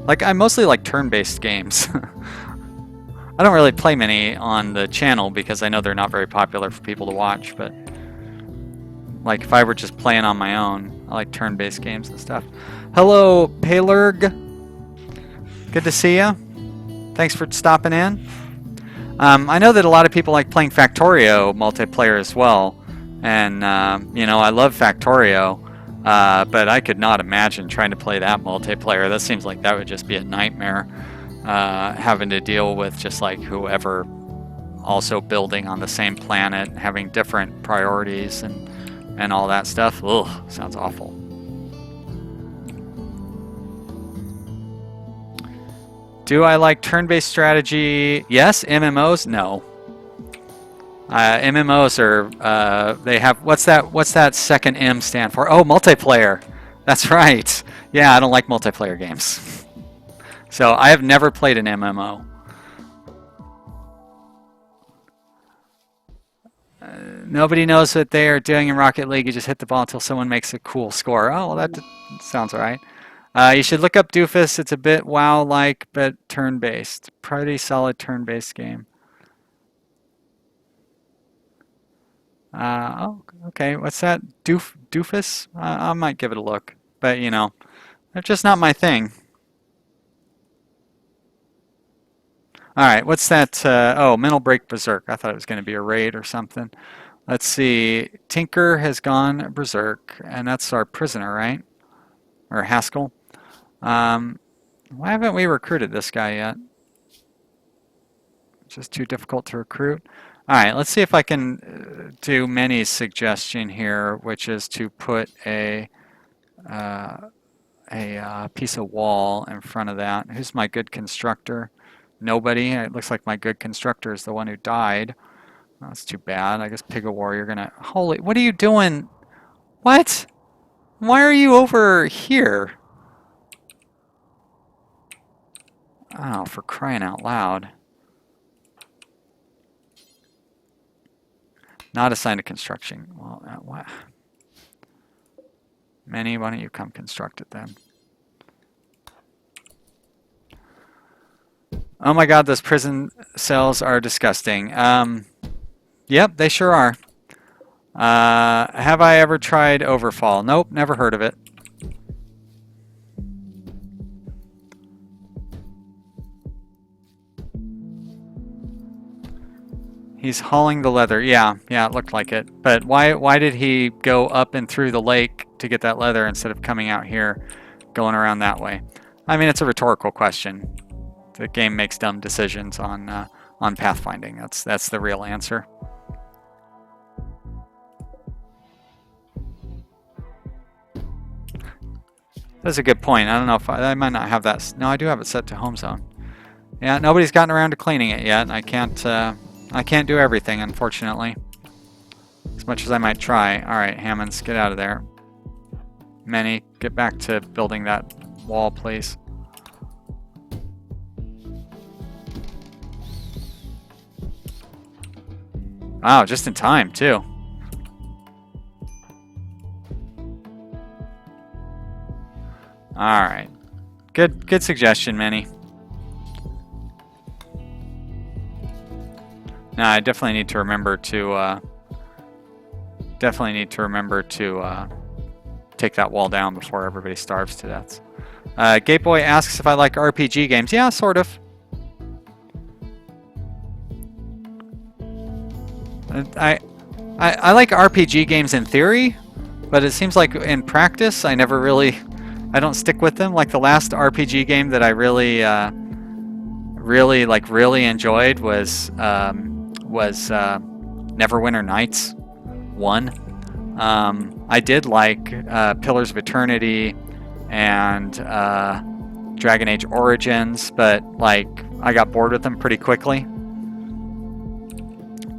Like, I mostly like turn-based games. I don't really play many on the channel because I know they're not very popular for people to watch, but like if I were just playing on my own, I like turn-based games and stuff. Hello, Palurg. Good to see you. Thanks for stopping in. I know that a lot of people like playing Factorio multiplayer as well, and you know, I love Factorio, but I could not imagine trying to play that multiplayer. That seems like that would just be a nightmare, having to deal with just like whoever also building on the same planet, having different priorities and all that stuff. Ugh, sounds awful. Do I like turn-based strategy? Yes. MMOs? No. MMOs are, they have, what's that second M stand for? Oh, multiplayer. That's right. Yeah, I don't like multiplayer games. So I have never played an MMO. Nobody knows what they are doing in Rocket League. You just hit the ball until someone makes a cool score. Oh, well, that sounds all right. You should look up Doofus. It's a bit WoW-like, but turn-based. Pretty solid turn-based game. Oh, okay. What's that? Doofus? I might give it a look. But, you know, they're just not my thing. All right, what's that? Oh, Mental Break Berserk. I thought it was going to be a raid or something. Let's see. Tinker has gone berserk, and that's our prisoner, right? Or Haskell. Why haven't we recruited this guy yet? Just too difficult to recruit. All right, let's see if I can do Manny's suggestion here, which is to put a piece of wall in front of that. Who's my good constructor? nobody. It looks like my good constructor is the one who died. That's too bad. I guess Pig of War, you're gonna... Holy... What are you doing? What? Why are you over here? Oh, for crying out loud. Not assigned to construction. Well, what? Manny, why don't you come construct it then? Oh my god, those prison cells are disgusting. Yep, they sure are. Have I ever tried Overfall? Nope, never heard of it. He's hauling the leather. Yeah, it looked like it. But why did he go up and through the lake to get that leather instead of coming out here, going around that way? I mean, it's a rhetorical question. The game makes dumb decisions on pathfinding. That's the real answer. That's a good point. I don't know if I might not have that. No, I do have it set to home zone. Yeah, nobody's gotten around to cleaning it yet. I can't do everything, unfortunately. As much as I might try. All right, Hammonds, get out of there. Manny, get back to building that wall, please. Wow, just in time, too. All right. Good suggestion, Manny. No, I definitely need to remember to take that wall down before everybody starves to death. Gateboy asks if I like RPG games. Yeah, sort of. I like RPG games in theory, but it seems like in practice I don't stick with them. Like the last RPG game that I really enjoyed was Neverwinter Nights 1. I did like Pillars of Eternity and Dragon Age Origins, but like I got bored with them pretty quickly.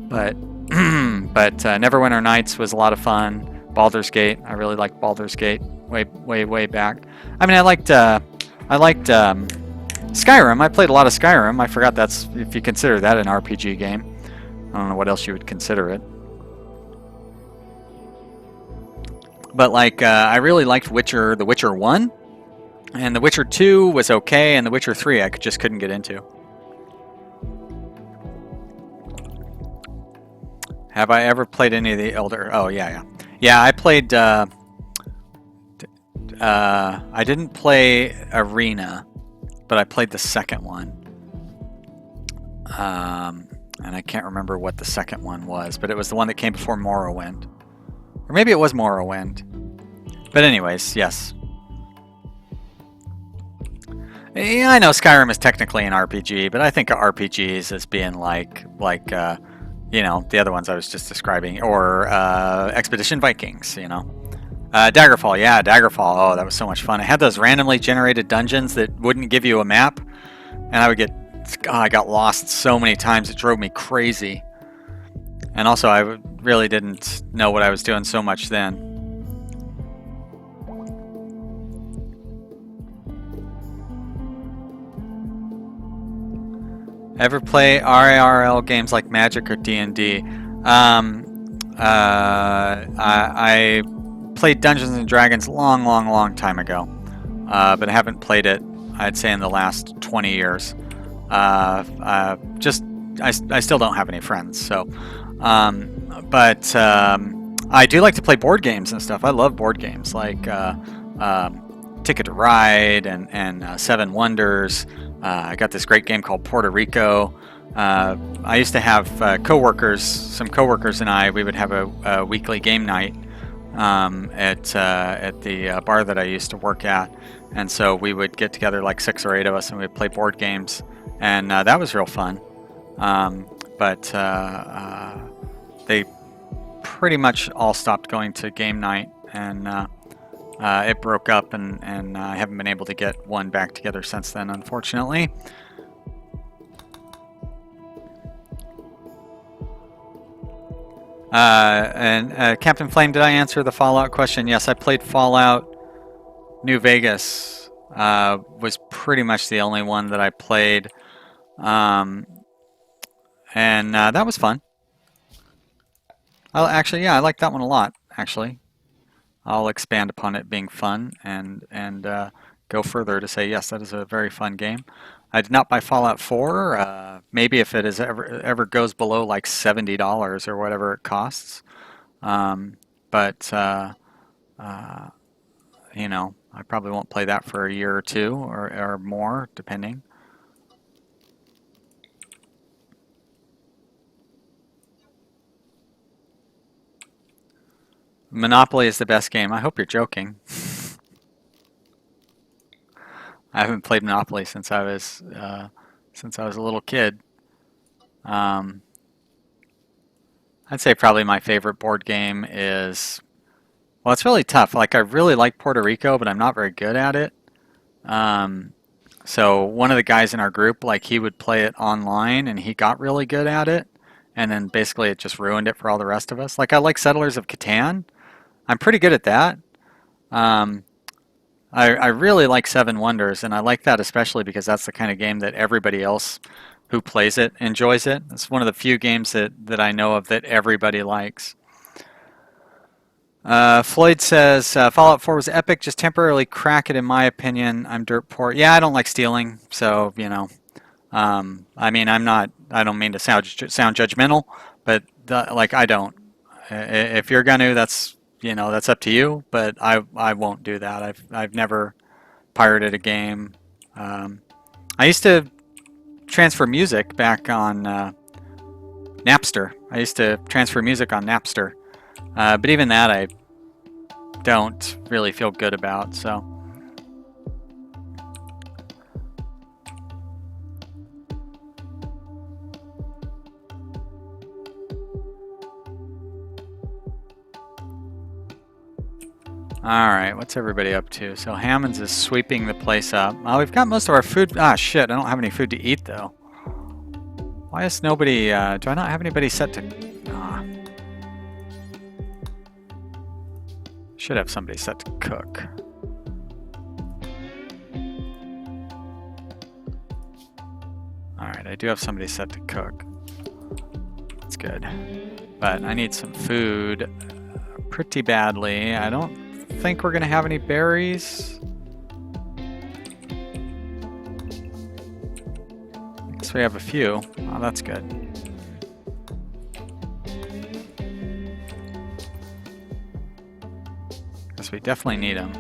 But Neverwinter Nights was a lot of fun. Baldur's Gate, I really liked Baldur's Gate way back. I mean, I liked Skyrim. I played a lot of Skyrim. I forgot that's, if you consider that an RPG game. I don't know what else you would consider it. But like, I really liked The Witcher 1, and The Witcher 2 was okay, and The Witcher 3 I just couldn't get into. Have I ever played any of the Elder? Oh, yeah. Yeah, I played... I didn't play Arena, but I played the second one. And I can't remember what the second one was, but it was the one that came before Morrowind. Or maybe it was Morrowind. But anyways, yes. Yeah, I know Skyrim is technically an RPG, but I think of RPGs as being like you know, the other ones I was just describing, or Expedition Vikings, you know. Daggerfall, yeah, Daggerfall. Oh, that was so much fun. It had those randomly generated dungeons that wouldn't give you a map, and I got lost so many times, it drove me crazy. And also, I really didn't know what I was doing so much then. Ever play RARL games like Magic or D&D? I played Dungeons and Dragons long time ago, but I haven't played it, I'd say, in the last 20 years. I still don't have any friends, so. But I do like to play board games and stuff. I love board games like Ticket to Ride and Seven Wonders. I got this great game called Puerto Rico. I used to have some coworkers and we would have a weekly game night at the bar that I used to work at. And so we would get together like 6 or 8 of us and we'd play board games. And that was real fun. But they pretty much all stopped going to game night, and it broke up, and I haven't been able to get one back together since then, unfortunately. And Captain Flame, did I answer the Fallout question? Yes, I played Fallout New Vegas. Was pretty much the only one that I played. And that was fun. Actually, yeah, I like that one a lot, actually. I'll expand upon it being fun and go further to say, yes, that is a very fun game. I did not buy Fallout 4. Maybe if it is ever goes below like $70 or whatever it costs. But you know, I probably won't play that for a year or two or more, depending. Monopoly is the best game. I hope you're joking. I haven't played Monopoly since I was a little kid. I'd say probably my favorite board game is, well, it's really tough. Like I really like Puerto Rico, but I'm not very good at it. So one of the guys in our group, like he would play it online and he got really good at it. And then basically it just ruined it for all the rest of us. Like I like Settlers of Catan. I'm pretty good at that. I really like Seven Wonders, and I like that especially because that's the kind of game that everybody else who plays it enjoys it. It's one of the few games that I know of that everybody likes. Floyd says Fallout 4 was epic, just temporarily crack it in my opinion. I'm dirt poor. Yeah, I don't like stealing, so you know. I mean, I don't mean to sound judgmental, but like I don't. If you're gonna, that's that's up to you. But I won't do that. I've never pirated a game. I used to transfer music back on Napster. I used to transfer music on Napster. But even that I don't really feel good about, so. Alright, what's everybody up to? So Hammonds is sweeping the place up. We've got most of our food. Ah, shit, I don't have any food to eat, though. Why is nobody, do I not have anybody set to... Should have somebody set to cook. Alright, I do have somebody set to cook. That's good. But I need some food pretty badly. I don't think we're going to have any berries. I guess we have a few. Oh, that's good. Guess we definitely need them.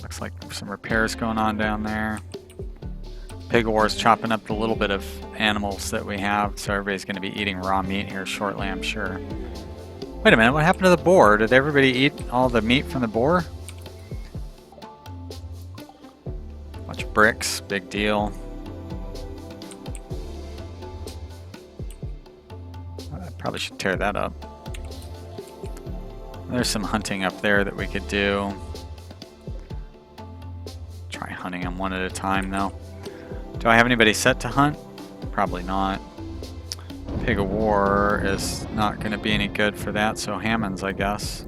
Looks like some repairs going on down there. Pig War's chopping up the little bit of animals that we have, so everybody's going to be eating raw meat here shortly, I'm sure. Wait a minute, what happened to the boar? Did everybody eat all the meat from the boar? Bunch of bricks, big deal. I probably should tear that up. There's some hunting up there that we could do. Try hunting them one at a time, though. Do I have anybody set to hunt? Probably not. Pig of War is not going to be any good for that, so Hammonds, I guess.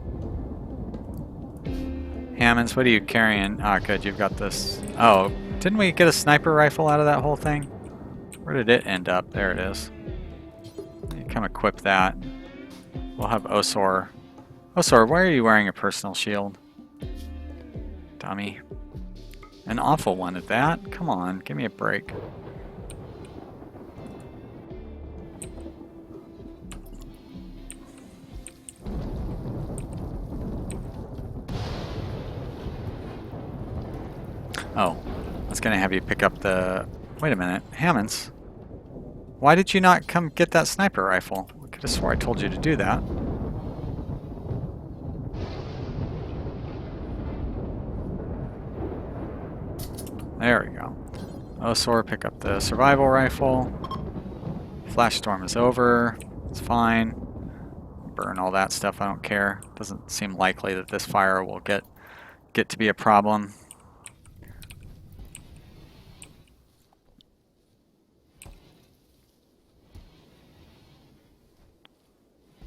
Hammonds, what are you carrying? Ah, good, you've got this. Oh, didn't we get a sniper rifle out of that whole thing? Where did it end up? There it is. You come equip that. We'll have Osor. Osor, why are you wearing a personal shield? Dummy. An awful one at that. Come on, give me a break. Oh, I was gonna have you pick up the... Wait a minute, Hammonds. Why did you not come get that sniper rifle? I could have swore I told you to do that. There we go. Osor, pick up the survival rifle. Flash storm is over. It's fine. Burn all that stuff, I don't care. Doesn't seem likely that this fire will get to be a problem.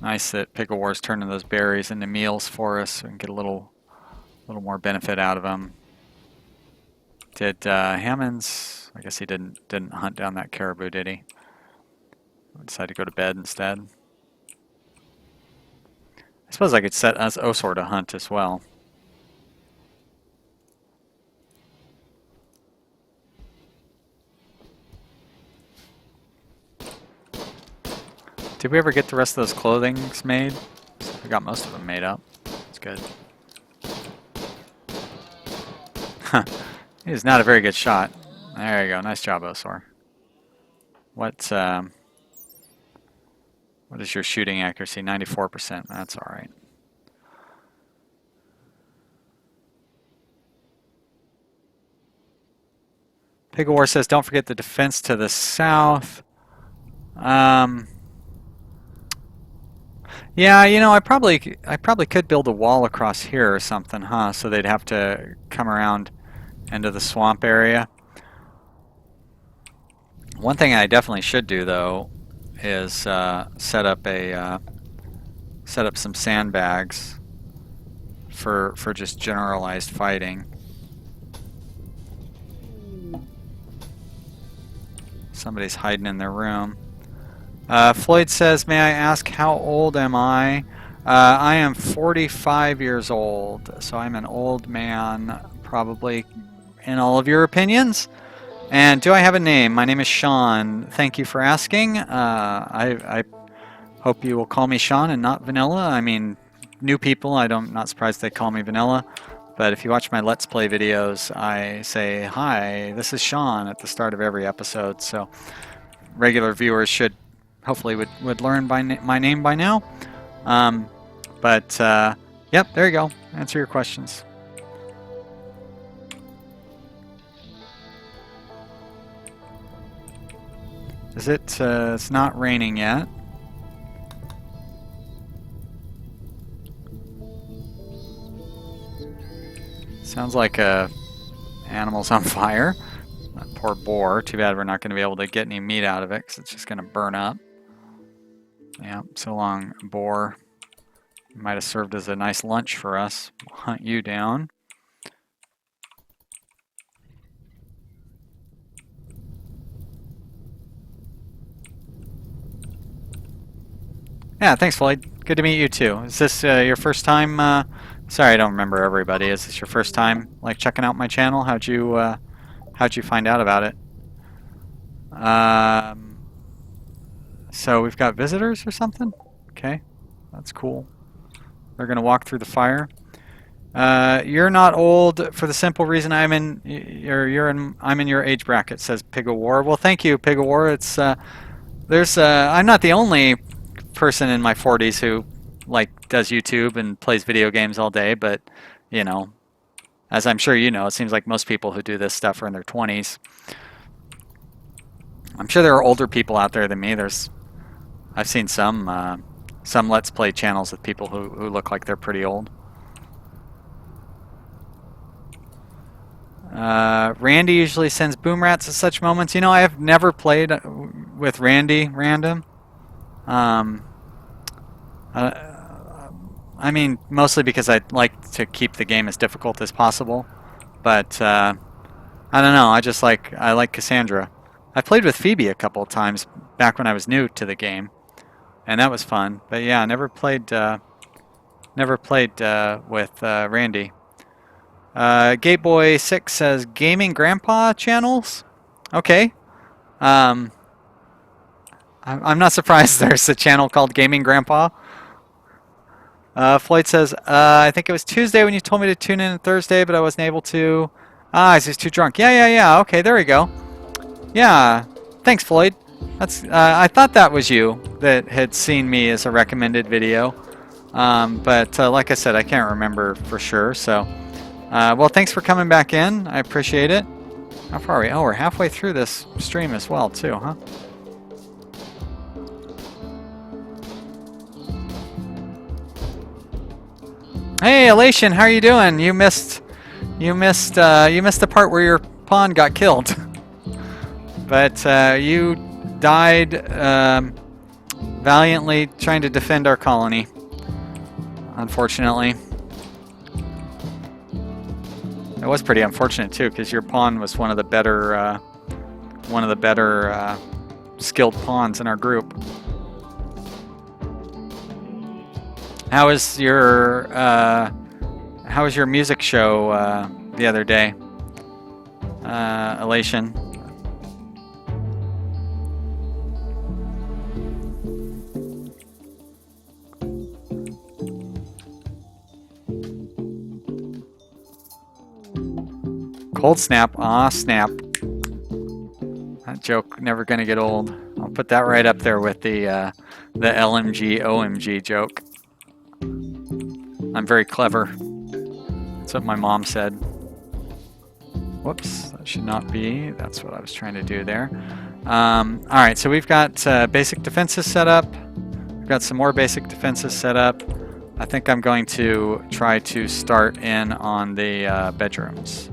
Nice that Pickle War's turning those berries into meals for us so we can get a little more benefit out of them. Did Hammonds? I guess he didn't hunt down that caribou, did he? Decided to go to bed instead. I suppose I could set us Osor to hunt as well. Did we ever get the rest of those clothings made? We got most of them made up. That's good. Huh. He is not a very good shot. There you go. Nice job, Osor. What is your shooting accuracy? 94%. That's all right. Pickle War says, don't forget the defense to the south. Yeah, you know, I probably could build a wall across here or something, huh? So they'd have to come around into the swamp area. One thing I definitely should do though is set up some sandbags for just generalized fighting. Somebody's hiding in their room. Floyd says, may I ask, how old am I? I am 45 years old, so I'm an old man, probably, in all of your opinions. And do I have a name? My name is Sean. Thank you for asking. I hope you will call me Sean and not Vanilla. I mean, new people, I'm not surprised they call me Vanilla. But if you watch my Let's Play videos, I say, hi, this is Sean at the start of every episode. So regular viewers should hopefully would learn my name by now. Yep, there you go. Answer your questions. Is it? It's not raining yet. Sounds like animal's on fire. That poor boar. Too bad we're not going to be able to get any meat out of it because it's just going to burn up. Yeah, so long, boar. You might have served as a nice lunch for us. We'll hunt you down. Yeah, thanks, Floyd. Good to meet you too. Is this your first time? Sorry, I don't remember everybody. Is this your first time, like, checking out my channel? How'd you find out about it? So we've got visitors or something. Okay, that's cool. They're gonna walk through the fire. You're not old for the simple reason I'm in your age bracket, says Pig of War. Well, thank you, Pig of War. It's I'm not the only person in my 40s who does YouTube and plays video games all day, but you know, as I'm sure you know, it seems like most people who do this stuff are in their 20s. I'm sure there are older people out there than me. I've seen some Let's Play channels with people who look like they're pretty old. Randy usually sends boom rats at such moments. You know, I have never played with Randy random. I mean, mostly because I like to keep the game as difficult as possible. But I don't know. I like Cassandra. I played with Phoebe a couple of times back when I was new to the game, and that was fun. But yeah, never played with Randy. Gateboy6 says Gaming Grandpa channels. Okay. I'm not surprised there's a channel called Gaming Grandpa. Floyd says, I think it was Tuesday when you told me to tune in on Thursday, but I wasn't able to. I was just too drunk. Yeah. Okay, there we go. Yeah. Thanks, Floyd. That's. I thought that was you that had seen me as a recommended video. But like I said, I can't remember for sure. So, well, thanks for coming back in. I appreciate it. How far are we? Oh, we're halfway through this stream as well, too, huh? Hey, Elation, how are you doing? You missed the part where your pawn got killed. But you died valiantly trying to defend our colony, unfortunately. It was pretty unfortunate too, because your pawn was one of the better skilled pawns in our group. How was your music show the other day, Elation? Cold snap, snap. That joke never gonna get old. I'll put that right up there with the LMG OMG joke. I'm very clever. That's what my mom said. Whoops, that should not be. That's what I was trying to do there. All right, so we've got basic defenses set up. We've got some more basic defenses set up. I think I'm going to try to start in on the bedrooms.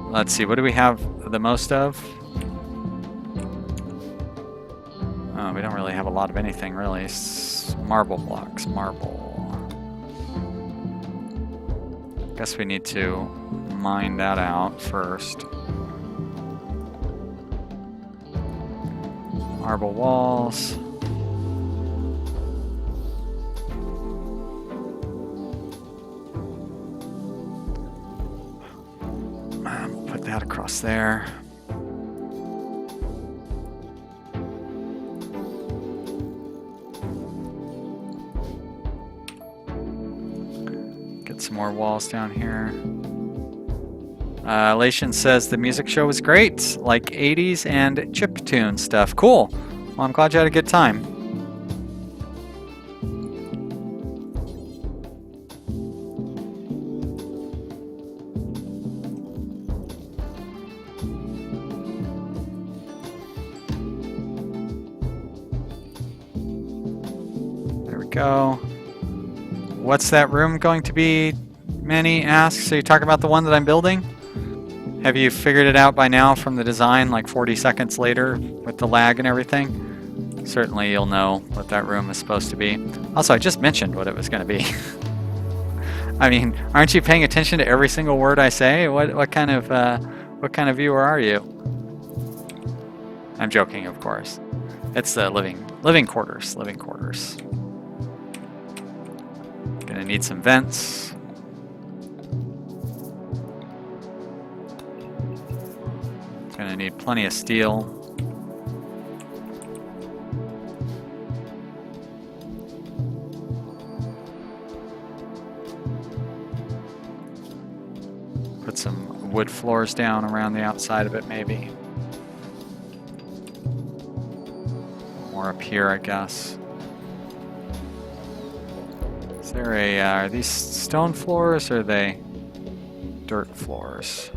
Let's see, what do we have the most of? Oh, we don't really have a lot of anything, really. Marble blocks, marble. Guess we need to mine that out first. Marble walls. We'll put that across there. Get some more walls down here. Lation says the music show was great, like 80s and chiptune stuff. Cool. Well, I'm glad you had a good time. There we go. What's that room going to be? Manny asks. So you're talking about the one that I'm building? Have you figured it out by now from the design, like 40 seconds later with the lag and everything? Certainly you'll know what that room is supposed to be. Also, I just mentioned what it was going to be. I mean, aren't you paying attention to every single word I say? What kind of viewer are you? I'm joking, of course. It's the living quarters. Gonna need some vents. Gonna need plenty of steel. Put some wood floors down around the outside of it, maybe. More up here, I guess. Is there are these stone floors or are they dirt floors?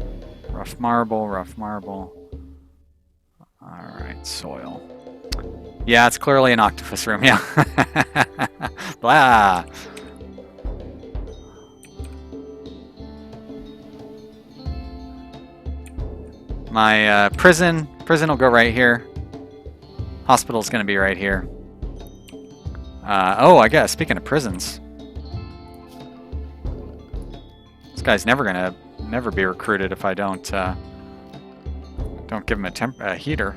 Rough marble. Alright, soil. Yeah, it's clearly an octopus room, yeah. Blah! My prison will go right here. Hospital's gonna be right here. Oh, I guess, speaking of prisons. This guy's never be recruited if I don't give him a heater.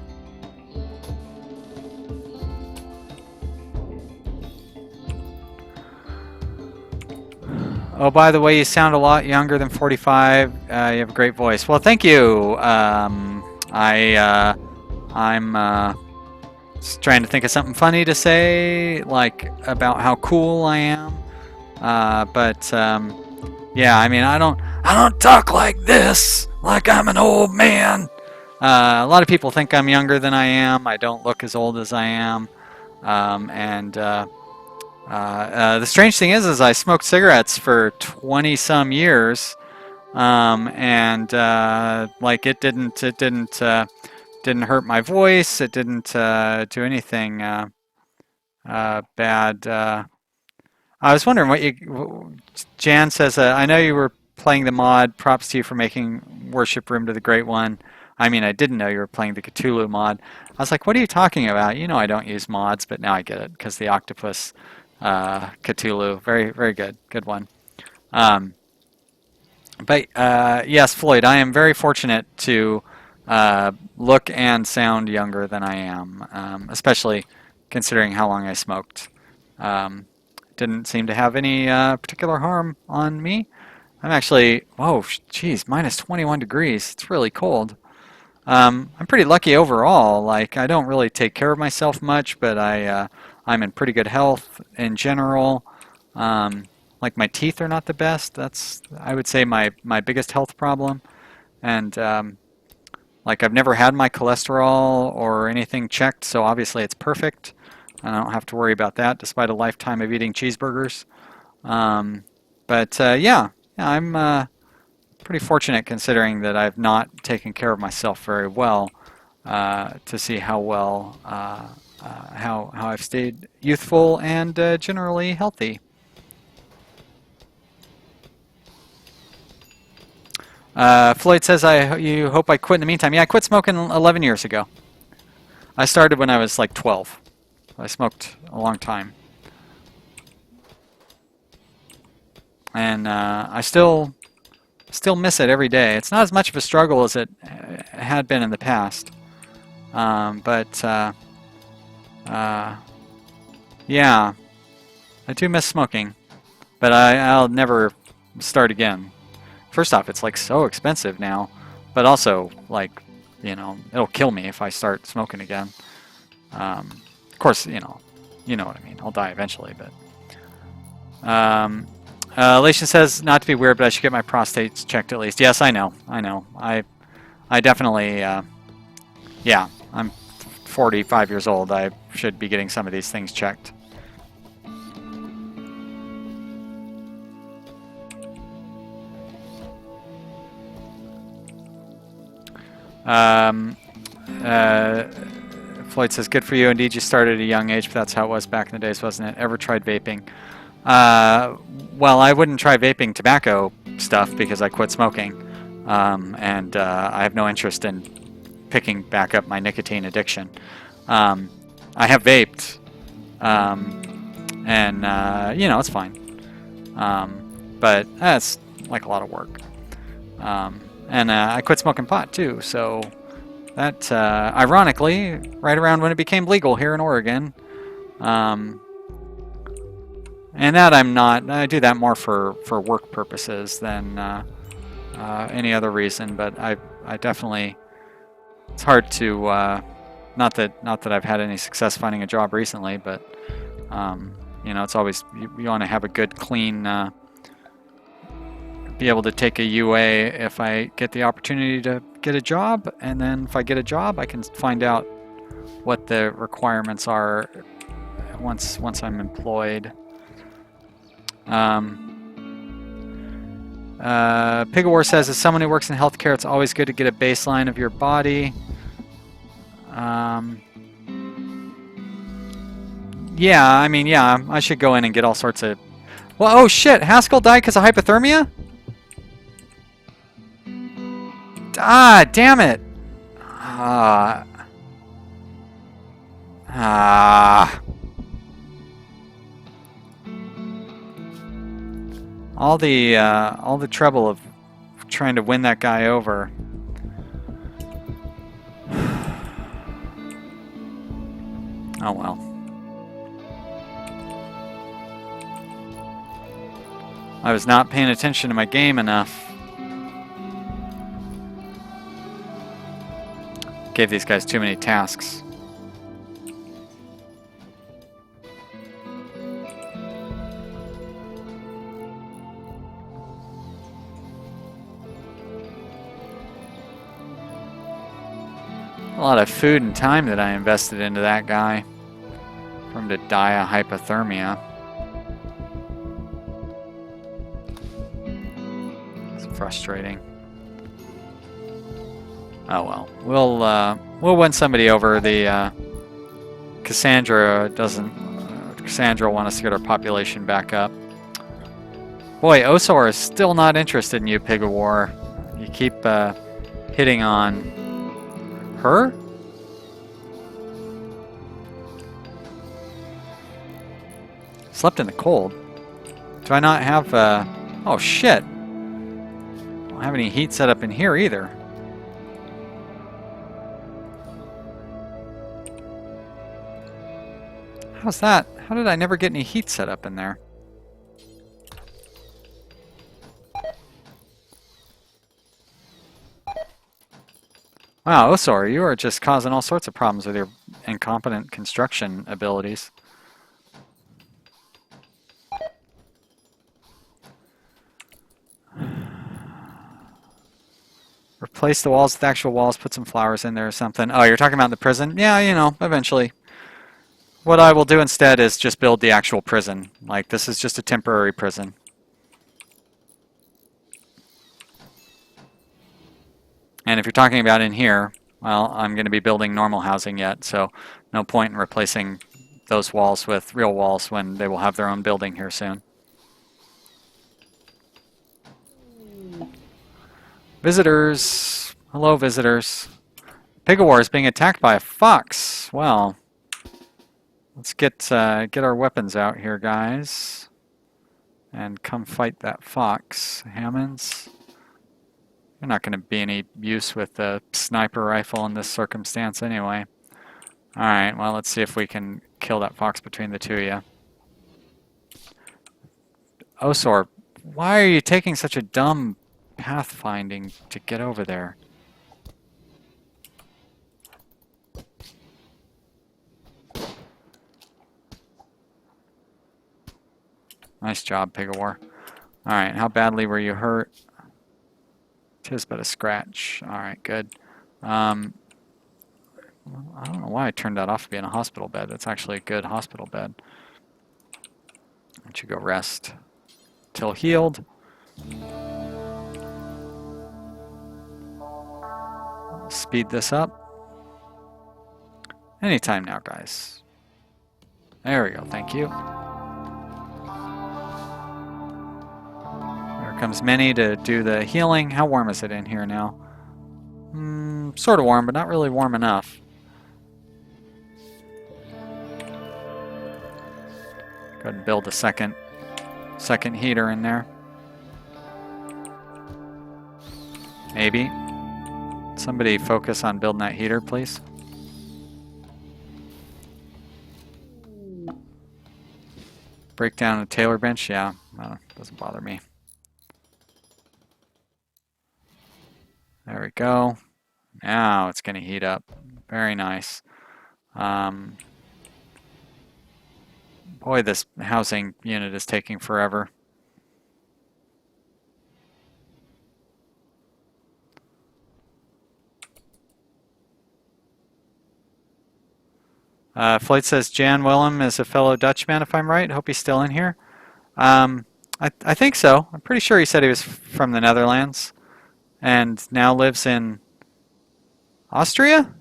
Oh, by the way, you sound a lot younger than 45. You have a great voice. Well, thank you. I'm just trying to think of something funny to say, like about how cool I am. Yeah, I mean, I don't talk like this, like I'm an old man. A lot of people think I'm younger than I am. I don't look as old as I am. The strange thing is I smoked cigarettes for 20-some years, like it didn't hurt my voice. It didn't do anything bad. I was wondering what Jan says. I know you were playing the mod. Props to you for making Worship Room to the Great One. I mean, I didn't know you were playing the Cthulhu mod. I was like, what are you talking about? You know I don't use mods, but now I get it because the Octopus Cthulhu, very, very good. Good one. Um, but yes, Floyd, I am very fortunate to look and sound younger than I am, especially considering how long I smoked. Um, didn't seem to have any particular harm on me. I'm actually, whoa, geez, minus 21 degrees. It's really cold. I'm pretty lucky overall. Like, I don't really take care of myself much, but I'm in pretty good health in general. Like, my teeth are not the best. That's, I would say, my biggest health problem. And like, I've never had my cholesterol or anything checked, so obviously it's perfect. I don't have to worry about that, despite a lifetime of eating cheeseburgers. But yeah, I'm pretty fortunate considering that I've not taken care of myself very well to see how well how I've stayed youthful and generally healthy. Floyd says, you hope I quit in the meantime. Yeah, I quit smoking 11 years ago. I started when I was like 12. I smoked a long time. And I still miss it every day. It's not as much of a struggle as it had been in the past. Yeah, I do miss smoking. But I'll never start again. First off, it's like so expensive now. But also, like, you know, it'll kill me if I start smoking again. Of course, you know what I mean. I'll die eventually, but... Lation says, not to be weird, but I should get my prostate checked at least. Yes, I know. I definitely, yeah, I'm 45 years old. I should be getting some of these things checked. Floyd says, good for you. Indeed, you started at a young age, but that's how it was back in the days, wasn't it? Ever tried vaping? Well, I wouldn't try vaping tobacco stuff because I quit smoking, and I have no interest in picking back up my nicotine addiction. I have vaped, and you know, it's fine, but that's like a lot of work. And I quit smoking pot too, so that ironically, right around when it became legal here in Oregon. And that I'm not. I do that more for work purposes than any other reason. But I definitely. It's hard to. Not that I've had any success finding a job recently, but you know, it's always you want to have a good, clean. Be able to take a UA if I get the opportunity to get a job, and then if I get a job, I can find out what the requirements are once I'm employed. Pig War says, as someone who works in healthcare, it's always good to get a baseline of your body. Yeah, I mean, yeah, I should go in and get all sorts of... Well, oh shit, Haskell died because of hypothermia? Ah, damn it! All the trouble of trying to win that guy over. Oh well. I was not paying attention to my game enough. Gave these guys too many tasks. A lot of food and time that I invested into that guy for him to die of hypothermia. It's frustrating. Oh well, we'll win somebody over. The Cassandra Cassandra will want us to get our population back up. Boy, Osor is still not interested in you, Pig of War. You keep hitting on Her? Slept in the cold. Do I not have, oh shit. Don't have any heat set up in here either. How's that? How did I never get any heat set up in there? Wow, Osor, you are just causing all sorts of problems with your incompetent construction abilities. Replace the walls with actual walls, put some flowers in there or something. Oh, you're talking about the prison? Yeah, you know, eventually. What I will do instead is just build the actual prison. Like, this is just a temporary prison. And if you're talking about in here, well, I'm going to be building normal housing yet, so no point in replacing those walls with real walls when they will have their own building here soon. Visitors. Hello, visitors. Pigawar is being attacked by a fox. Well, let's get our weapons out here, guys, and come fight that fox. Hammonds. You're not going to be any use with the sniper rifle in this circumstance anyway. Alright, well, let's see if we can kill that fox between the two of you. Osor, why are you taking such a dumb pathfinding to get over there? Nice job, Pigawar. Alright, how badly were you hurt? 'Tis but a scratch. Alright, good. I don't know why I turned that off to be in a hospital bed. That's actually a good hospital bed. Why don't you go rest till healed. Speed this up. Anytime now, guys. There we go, thank you. Here comes Minnie to do the healing. How warm is it in here now? Sort of warm, but not really warm enough. Go ahead and build a second heater in there. Maybe. Somebody focus on building that heater, please. Break down a Taylor bench? Yeah, doesn't bother me. There we go. Now it's going to heat up. Very nice. Boy, this housing unit is taking forever. Floyd says Jan Willem is a fellow Dutchman, if I'm right. Hope he's still in here. I think so. I'm pretty sure he said he was from the Netherlands and now lives in Austria?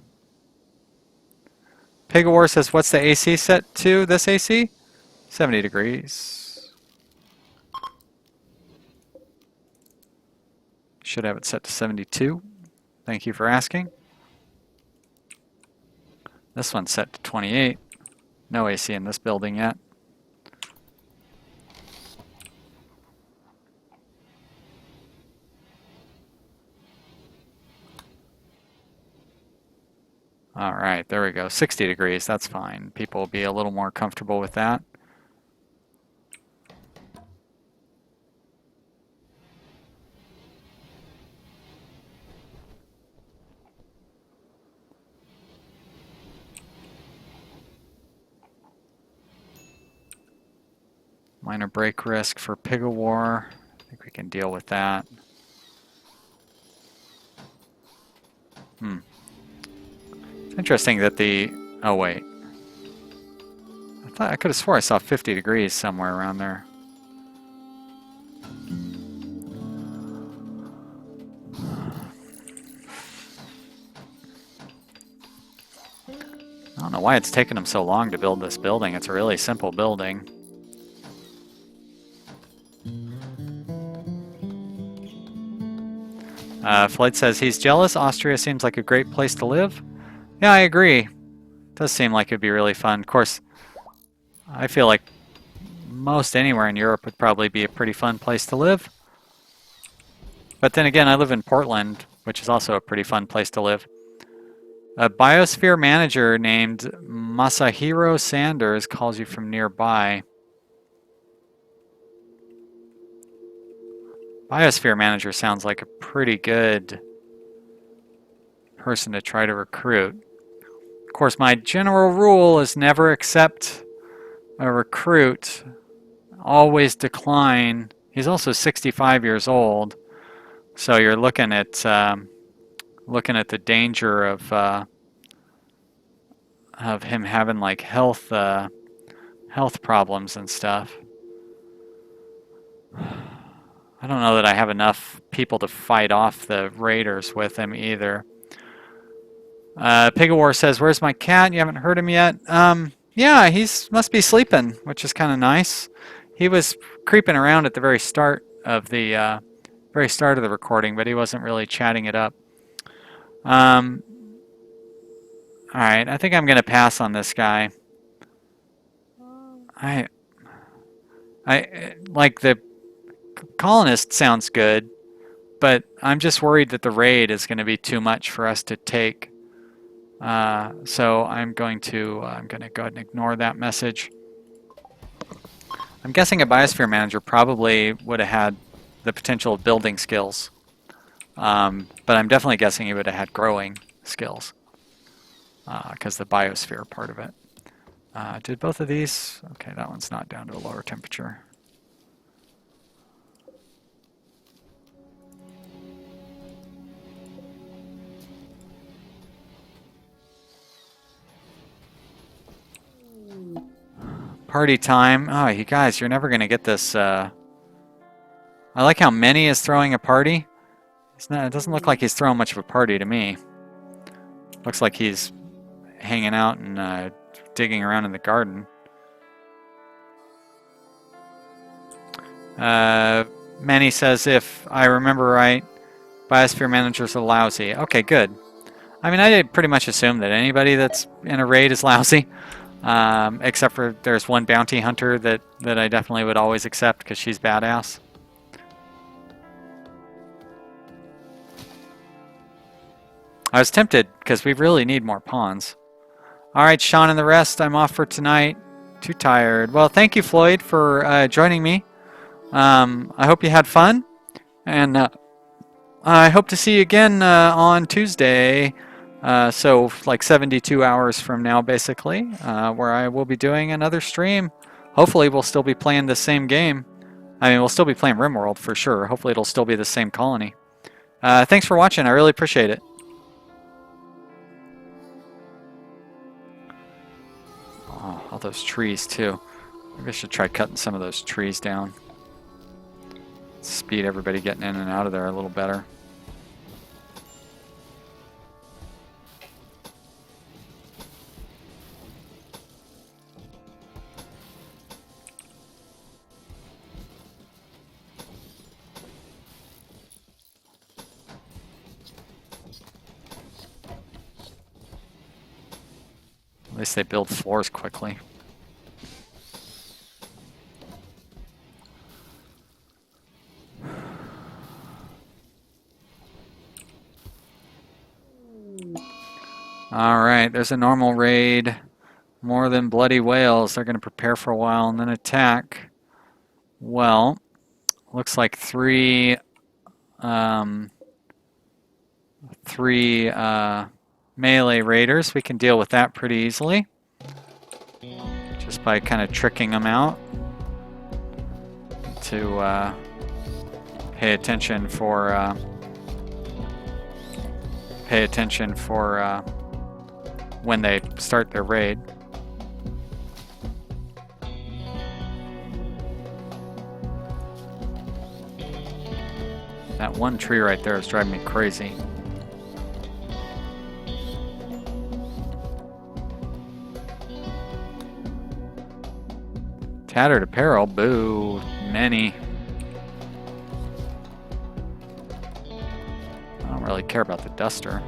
Pigawar says, what's the AC set to, this AC? 70 degrees. Should have it set to 72. Thank you for asking. This one's set to 28. No AC in this building yet. All right, there we go. 60 degrees, that's fine. People will be a little more comfortable with that. Minor break risk for Pigawar. I think we can deal with that. It's interesting that the... Oh, wait. I could have swore I saw 50 degrees somewhere around there. I don't know why it's taken them so long to build this building. It's a really simple building. Floyd says he's jealous. Austria seems like a great place to live. Yeah, I agree. It does seem like it'd be really fun. Of course, I feel like most anywhere in Europe would probably be a pretty fun place to live. But then again, I live in Portland, which is also a pretty fun place to live. A biosphere manager named Masahiro Sanders calls you from nearby. Biosphere manager sounds like a pretty good person to try to recruit. Of course, my general rule is never accept a recruit. Always decline. He's also 65 years old, so you're looking at the danger of him having like health problems and stuff. I don't know that I have enough people to fight off the raiders with him either. Pigawar says, "Where's my cat? You haven't heard him yet." Yeah, must be sleeping, which is kind of nice. He was creeping around at the very start of the recording, but he wasn't really chatting it up. All right, I think I'm gonna pass on this guy. I like the colonist sounds good, but I'm just worried that the raid is going to be too much for us to take. So I'm going to go ahead and ignore that message. I'm guessing a biosphere manager probably would have had the potential of building skills, but I'm definitely guessing he would have had growing skills because the biosphere part of it. Did both of these? Okay, that one's not down to a lower temperature. Party time. Oh, you guys, you're never going to get this. I like how Many is throwing a party. It doesn't look like he's throwing much of a party to me. Looks like he's hanging out and digging around in the garden. Many says, if I remember right, biosphere managers are lousy. Okay, good. I mean, I did pretty much assume that anybody that's in a raid is lousy. Except for there's one bounty hunter that I definitely would always accept because she's badass. I was tempted because we really need more pawns. Alright, Sean and the rest, I'm off for tonight. Too tired. Well, thank you, Floyd, for joining me. I hope you had fun. And I hope to see you again on Tuesday. So like 72 hours from now, basically, where I will be doing another stream. Hopefully we'll still be playing the same game. I mean, we'll still be playing Rimworld for sure. Hopefully it'll still be the same colony. Thanks for watching. I really appreciate it. Oh, all those trees too. Maybe I should try cutting some of those trees down. Speed everybody getting in and out of there a little better. At least they build floors quickly. Alright, there's a normal raid. More than bloody whales. They're going to prepare for a while and then attack. Well, looks like three melee raiders. We can deal with that pretty easily. Just by kind of tricking them out to pay attention for when they start their raid. That one tree right there is driving me crazy. Tattered apparel, boo, Many. I don't really care about the duster.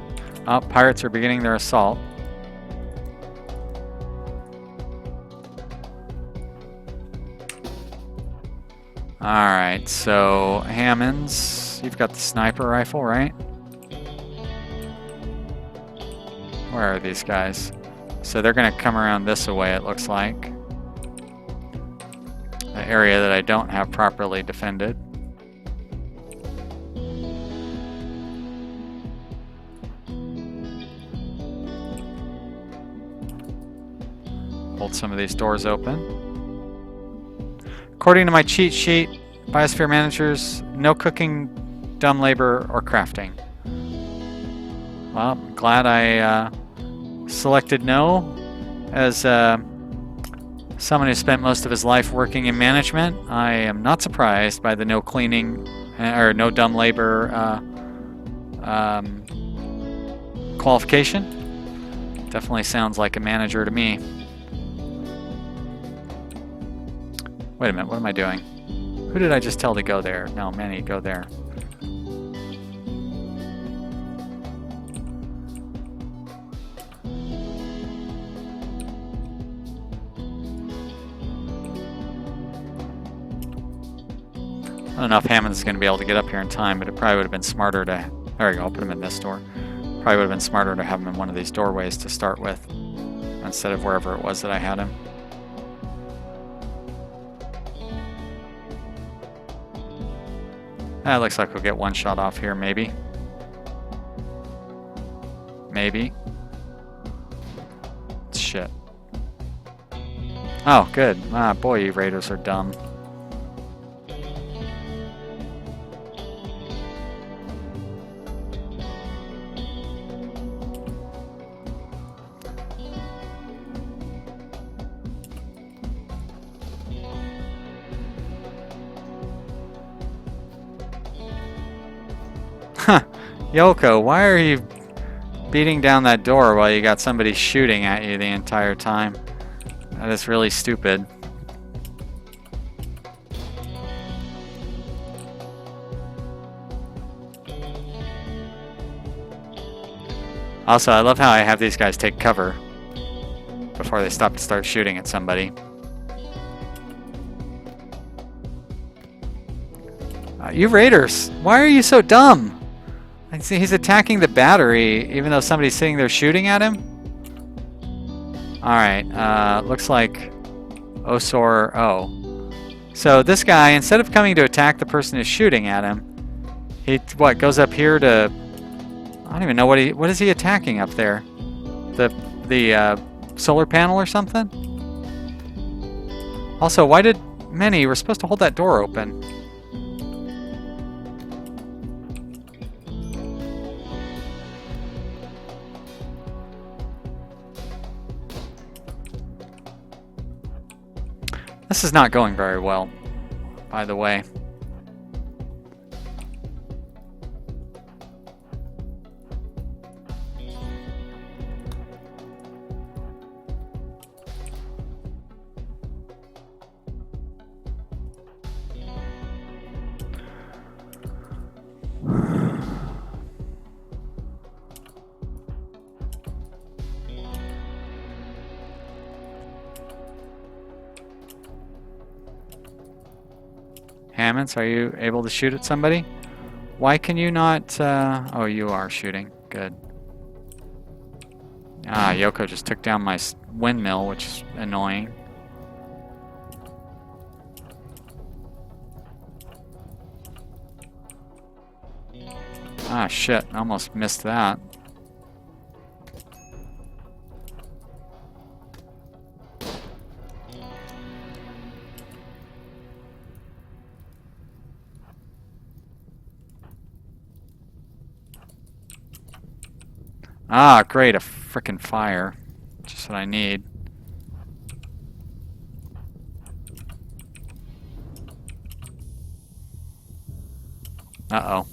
Oh, pirates are beginning their assault. Alright, so Hammonds, you've got the sniper rifle, right? Where are these guys? So they're going to come around this way, it looks like. The area that I don't have properly defended. Hold some of these doors open. According to my cheat sheet, Biosphere Managers, no cooking, dumb labor, or crafting. Well, I'm glad I selected no. As someone who spent most of his life working in management, I am not surprised by the no cleaning or no dumb labor qualification. Definitely sounds like a manager to me. Wait a minute, what am I doing? Who did I just tell to go there? No, Manny, go there. I don't know if Hammond's going to be able to get up here in time, but it probably would have been smarter to... There we go, I'll put him in this door. Probably would have been smarter to have him in one of these doorways to start with, instead of wherever it was that I had him. That looks like we'll get one shot off here, maybe. Maybe. Shit. Oh, good. Ah, boy, you raiders are dumb. Huh. Yoko, why are you beating down that door while you got somebody shooting at you the entire time? That is really stupid. Also, I love how I have these guys take cover before they start shooting at somebody. You raiders, why are you so dumb? I see he's attacking the battery, even though somebody's sitting there shooting at him. Alright, looks like Osor... Oh. So this guy, instead of coming to attack the person who's shooting at him, he, goes up here to... I don't even know what is he attacking up there? The solar panel or something? Also, why did... Manny, we're supposed to hold that door open. This is not going very well, by the way. Hammonds, are you able to shoot at somebody? Why can you not... Oh, you are shooting. Good. Ah, Yoko just took down my windmill, which is annoying. Ah, shit. I almost missed that. Ah, great, a frickin' fire. Just what I need. Uh-oh.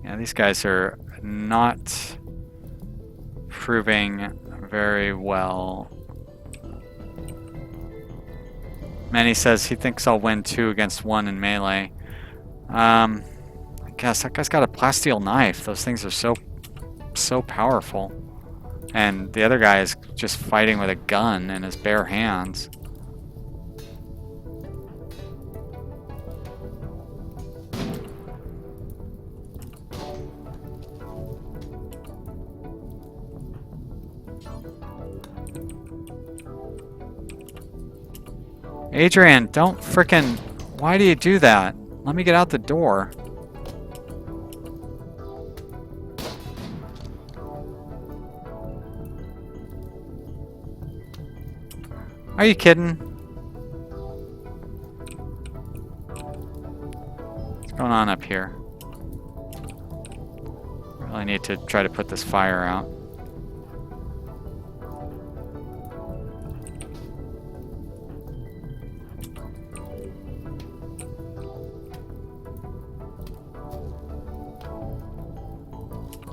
Yeah, these guys are not proving very well. Manny says he thinks I'll win 2 against 1 in melee. I guess that guy's got a plasteel knife. Those things are so powerful. And the other guy is just fighting with a gun in his bare hands. Adrian, don't frickin'... Why do you do that? Let me get out the door. Are you kidding? What's going on up here? Really need to try to put this fire out.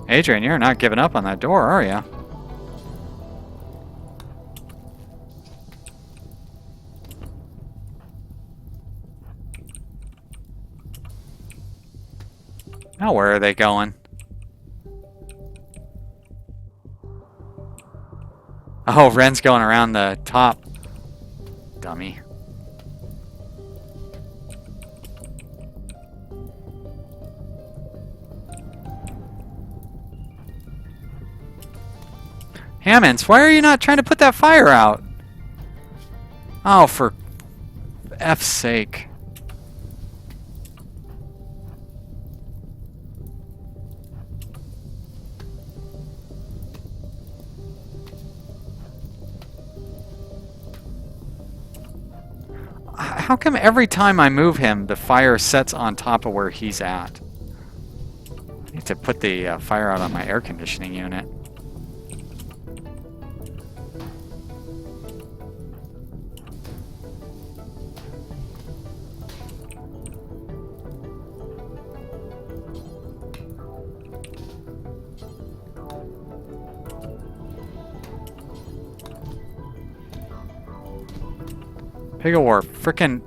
Adrian, you're not giving up on that door, are you? Now where are they going? Oh, Ren's going around the top. Dummy. Hammonds, why are you not trying to put that fire out? Oh, for F's sake. How come every time I move him, the fire sets on top of where he's at? I need to put the fire out on my air conditioning unit. Pig of War, frickin'.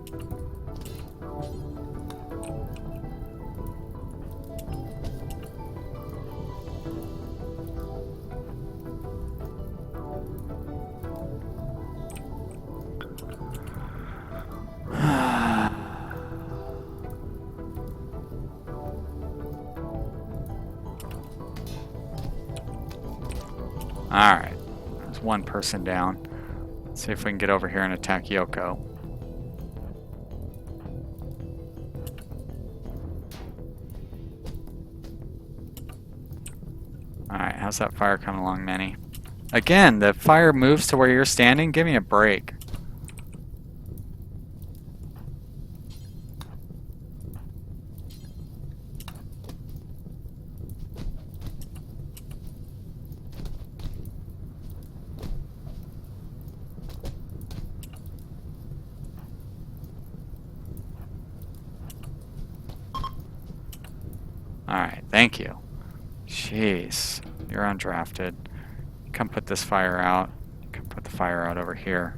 Alright, there's one person down. Let's see if we can get over here and attack Yoko. Alright, how's that fire coming along, Manny? Again, the fire moves to where you're standing? Give me a break. Alright, thank you. Jeez, you're undrafted. Come put this fire out. Come put the fire out over here.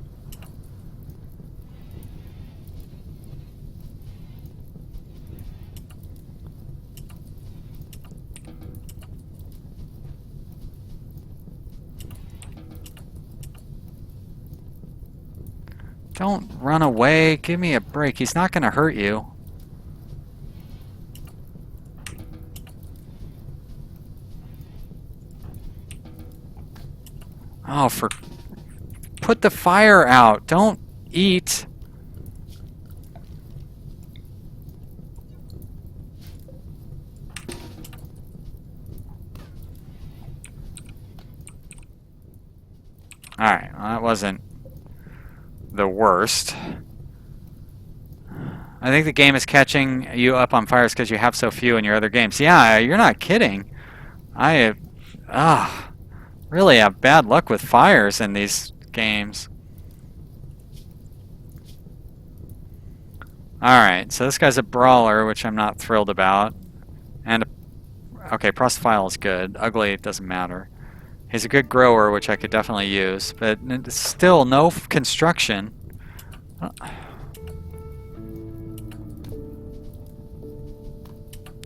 Don't run away. Give me a break. He's not going to hurt you. Oh, for... Put the fire out. Don't eat. Alright, well, that wasn't the worst. I think the game is catching you up on fires because you have so few in your other games. Yeah, you're not kidding. Really have bad luck with fires in these games. Alright, so this guy's a brawler, which I'm not thrilled about. And, okay, Prostophile is good. Ugly, it doesn't matter. He's a good grower, which I could definitely use, but still no construction.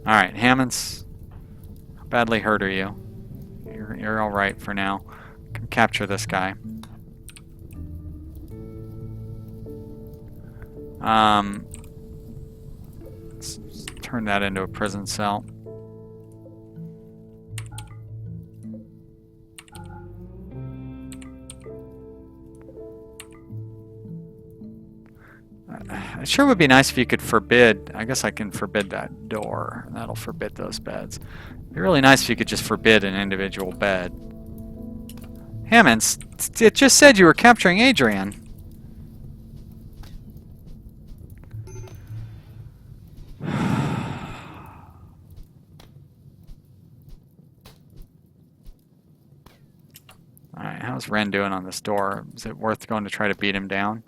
Alright, Hammonds. How badly hurt are you? You're alright for now. Can capture this guy. Let's turn that into a prison cell. It sure would be nice if you could forbid. I guess I can forbid that door. That'll forbid those beds. It'd be really nice if you could just forbid an individual bed. Hammonds, it just said you were capturing Adrian. Alright, how's Ren doing on this door? Is it worth going to try to beat him down?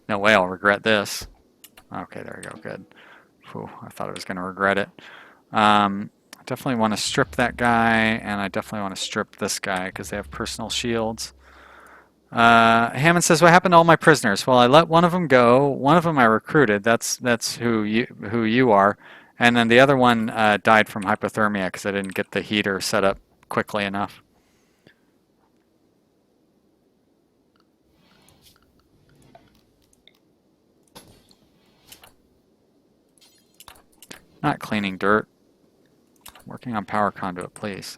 No way I'll regret this. Okay, there we go, good. Whew, I thought I was going to regret it. I definitely want to strip that guy, and I definitely want to strip this guy because they have personal shields. Hammond says, "What happened to all my prisoners?" Well, I let one of them go. One of them I recruited. That's who you are. And then the other one died from hypothermia because I didn't get the heater set up quickly enough. Not cleaning dirt. Working on power conduit, please.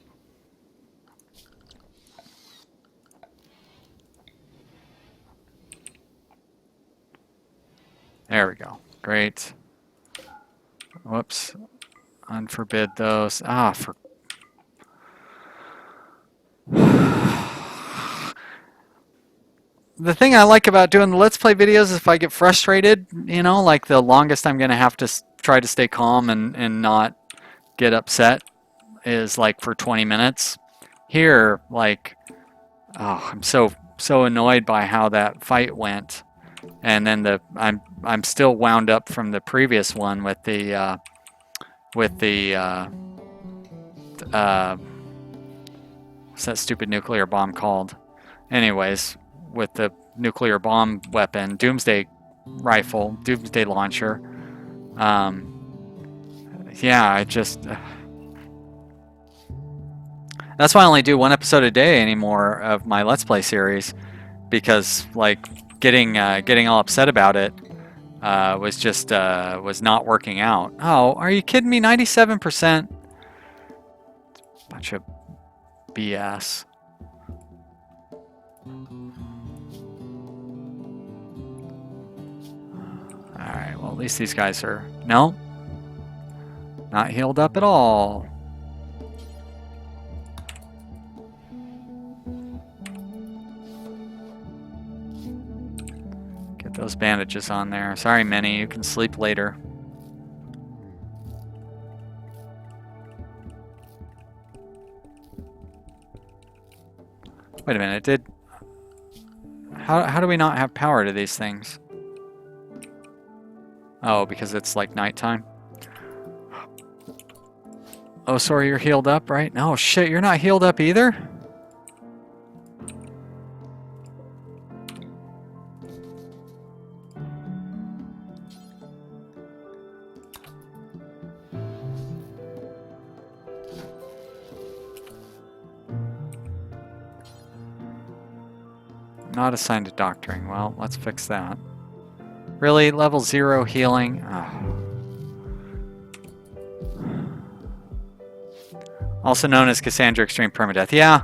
There we go. Great. Whoops. Unforbid those. Ah, for... The thing I like about doing the Let's Play videos is if I get frustrated, you know, like the longest I'm going to have to try to stay calm and not get upset is like for 20 minutes. Here, like, oh, I'm so annoyed by how that fight went. And then I'm still wound up from the previous one with the what's that stupid nuclear bomb called? Anyways, with the nuclear bomb weapon, Doomsday rifle, Doomsday launcher. Yeah, I just that's why I only do one episode a day anymore of my Let's Play series, because like getting all upset about it was just was not working out. Oh, are you kidding me? 97%. Bunch of BS. Alright, well at least these guys are... No. Not healed up at all. Get those bandages on there. Sorry, Minnie, you can sleep later. Wait a minute, how do we not have power to these things? Oh, because it's like nighttime. Oh, sorry, you're healed up, right? No, shit, you're not healed up either? Not assigned to doctoring. Well, let's fix that. Really? Level 0 healing? Oh. Also known as Cassandra Extreme Permadeath. Yeah.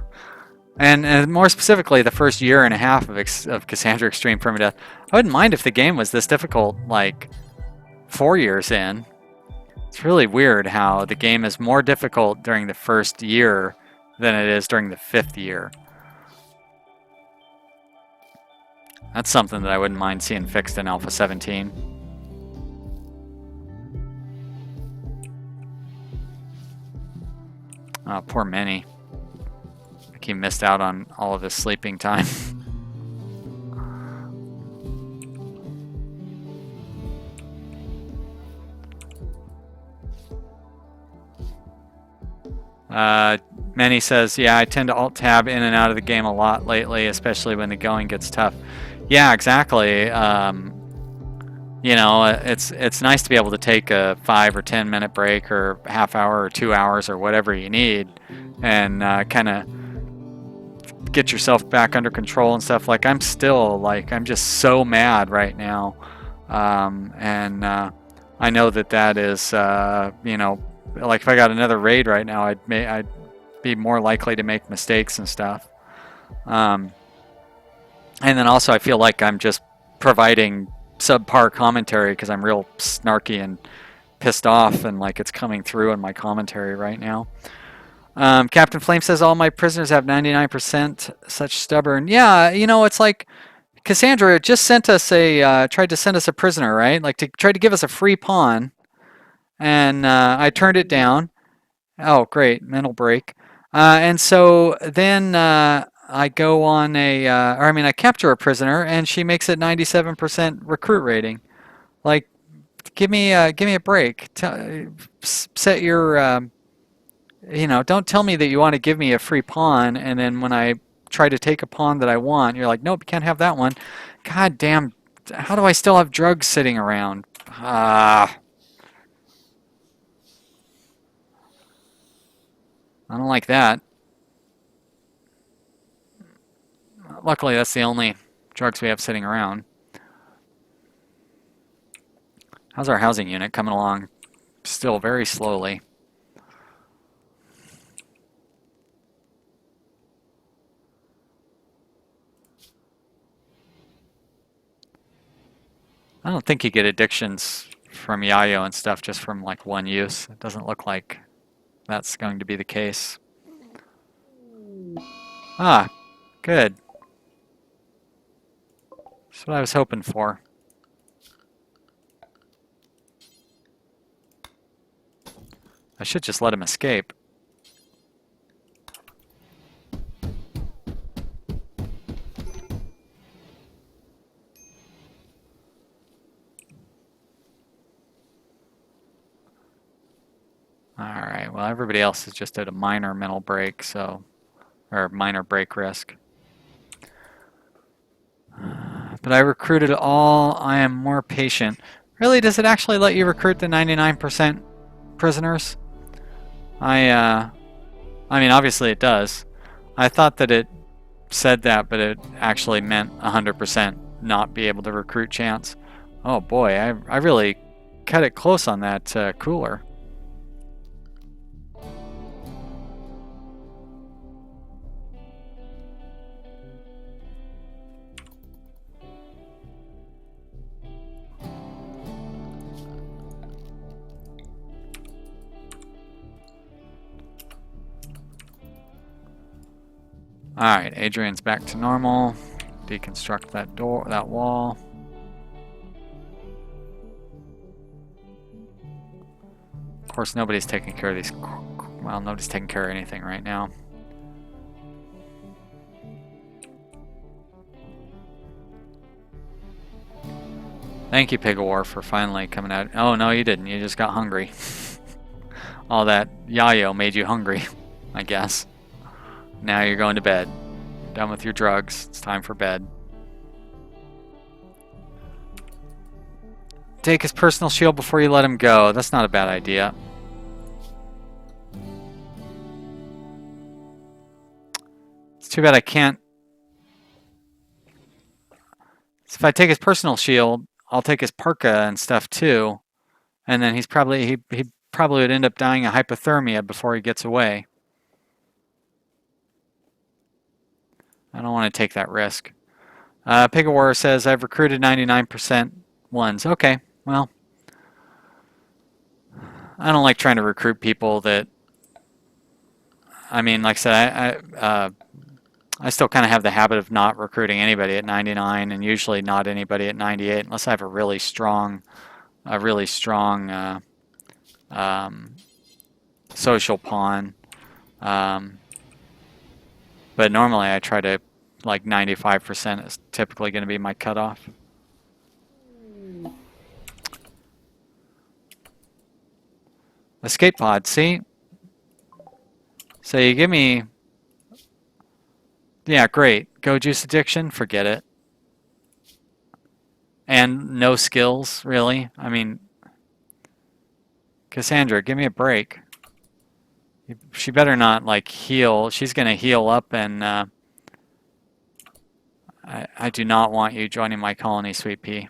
And more specifically, the first year and a half of Cassandra Extreme Permadeath. I wouldn't mind if the game was this difficult, like, 4 years in. It's really weird how the game is more difficult during the first year than it is during the 5th year. That's something that I wouldn't mind seeing fixed in Alpha 17. Oh, poor Minnie. Like he missed out on all of his sleeping time. Manny says, yeah, I tend to alt-tab in and out of the game a lot lately, especially when the going gets tough. Yeah, exactly. You know, it's nice to be able to take a 5 or 10 minute break or half hour or 2 hours or whatever you need and kind of get yourself back under control and stuff. Like I'm just so mad right now. And I know that is, you know, like if I got another raid right now, I'd be more likely to make mistakes and stuff. And then also I feel like I'm just providing subpar commentary because I'm real snarky and pissed off and like it's coming through in my commentary right now. Captain Flame says all my prisoners have 99% such stubborn. Yeah, you know, it's like Cassandra just sent us tried to send us a prisoner, right? Like to try to give us a free pawn. And I turned it down. Oh, great, mental break. And so then I go on I capture a prisoner and she makes it 97% recruit rating. Like, give me a break. Set your you know, don't tell me that you want to give me a free pawn, and then when I try to take a pawn that I want, you're like, nope, you can't have that one. God damn, how do I still have drugs sitting around? I don't like that. Luckily, that's the only drugs we have sitting around. How's our housing unit coming along? Still very slowly. I don't think you get addictions from Yayo and stuff just from like one use. It doesn't look like that's going to be the case. Ah, good. That's what I was hoping for. I should just let him escape. Alright, well everybody else is just at a minor mental break, so, or minor break risk. But I recruited all, I am more patient. Really, does it actually let you recruit the 99% prisoners? I mean, obviously it does. I thought that it said that, but it actually meant 100% not be able to recruit chance. Oh boy, I really cut it close on that cooler. Alright, Adrian's back to normal. Deconstruct that wall. Of course, nobody's taking care of these. Well, nobody's taking care of anything right now. Thank you, Pig of War, for finally coming out. Oh, no, you didn't. You just got hungry. All that Yayo made you hungry, I guess. Now you're going to bed. You're done with your drugs. It's time for bed. Take his personal shield before you let him go. That's not a bad idea. It's too bad I can't. So if I take his personal shield, I'll take his parka and stuff too. And then he probably would end up dying of hypothermia before he gets away. I don't want to take that risk. Pig of War says, I've recruited 99% ones. Okay, well. I don't like trying to recruit people that... I mean, like I said, I still kind of have the habit of not recruiting anybody at 99 and usually not anybody at 98 unless I have a really strong social pawn. But normally I try to, like 95% is typically going to be my cutoff. Escape pod, see? So you give me... Yeah, great. Go juice addiction? Forget it. And no skills, really? I mean, Cassandra, give me a break. She better not, like, heal. She's going to heal up, and I do not want you joining my colony, Sweet Pea.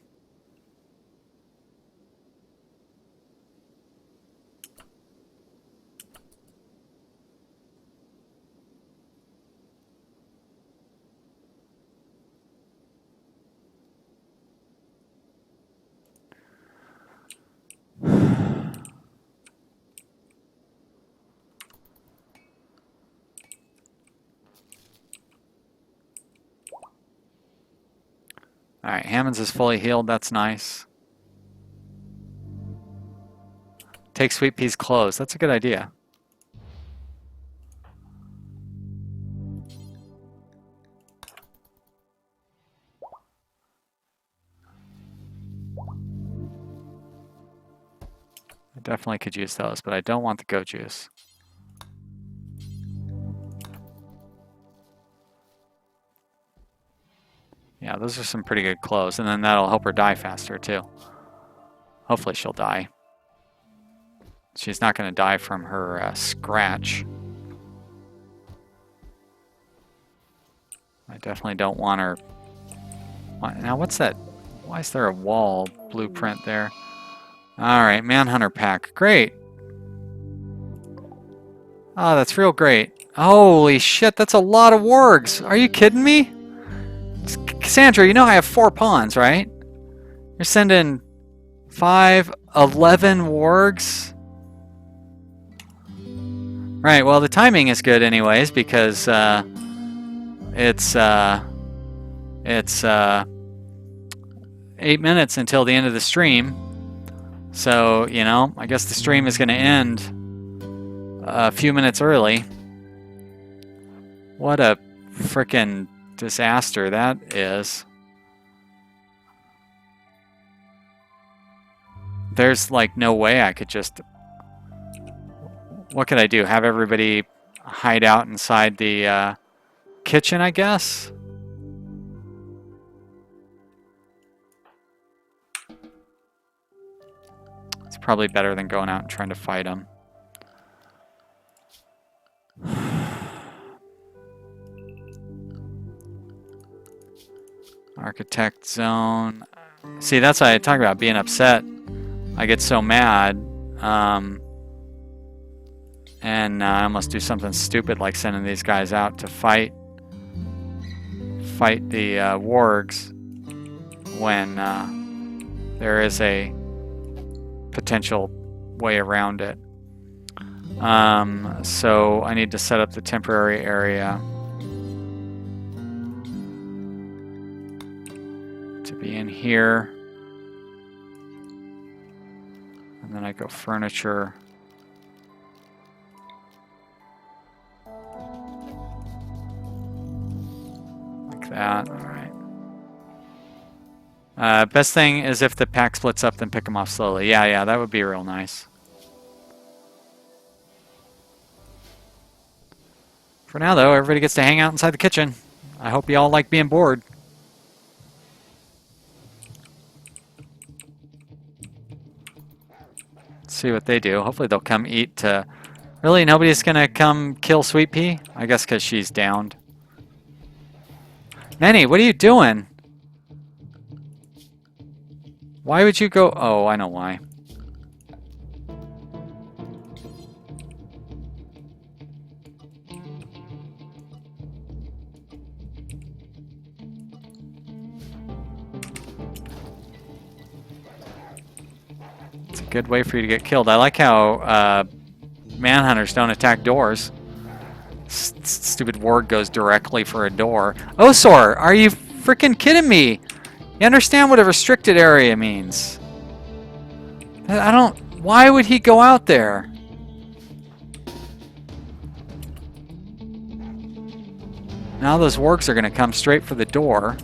Alright, Hammonds is fully healed. That's nice. Take Sweet Pea's clothes. That's a good idea. I definitely could use those, but I don't want the goat juice. Yeah, those are some pretty good clothes, and then that'll help her die faster, too. Hopefully she'll die. She's not going to die from her scratch. I definitely don't want her... Now, what's that? Why is there a wall blueprint there? Alright, Manhunter Pack. Great. Oh, that's real great. Holy shit, that's a lot of wargs. Are you kidding me? Cassandra, you know I have 4 pawns, right? You're sending 5, 11 wargs? Right, well, the timing is good anyways, because it's 8 minutes until the end of the stream. So, you know, I guess the stream is going to end a few minutes early. What a frickin' disaster that is. There's like no way I could just... What could I do? Have everybody hide out inside the kitchen, I guess? It's probably better than going out and trying to fight them. Architect zone. See, that's why I talk about being upset. I get so mad. And I almost do something stupid like sending these guys out to fight the wargs when there is a potential way around it. So I need to set up the temporary area to be in here. And then I go furniture. Like that, all right. Best thing is if the pack splits up, then pick them off slowly. Yeah, that would be real nice. For now, though, everybody gets to hang out inside the kitchen. I hope you all like being bored. Let's see what they do. Hopefully they'll come eat to... Really? Nobody's going to come kill Sweet Pea? I guess because she's downed. Manny, what are you doing? Why would you go... Oh, I know why. It's a good way for you to get killed. I like how manhunters don't attack doors. Stupid warg goes directly for a door. Osor, are you freaking kidding me? You understand what a restricted area means? I don't... Why would he go out there? Now those wargs are going to come straight for the door.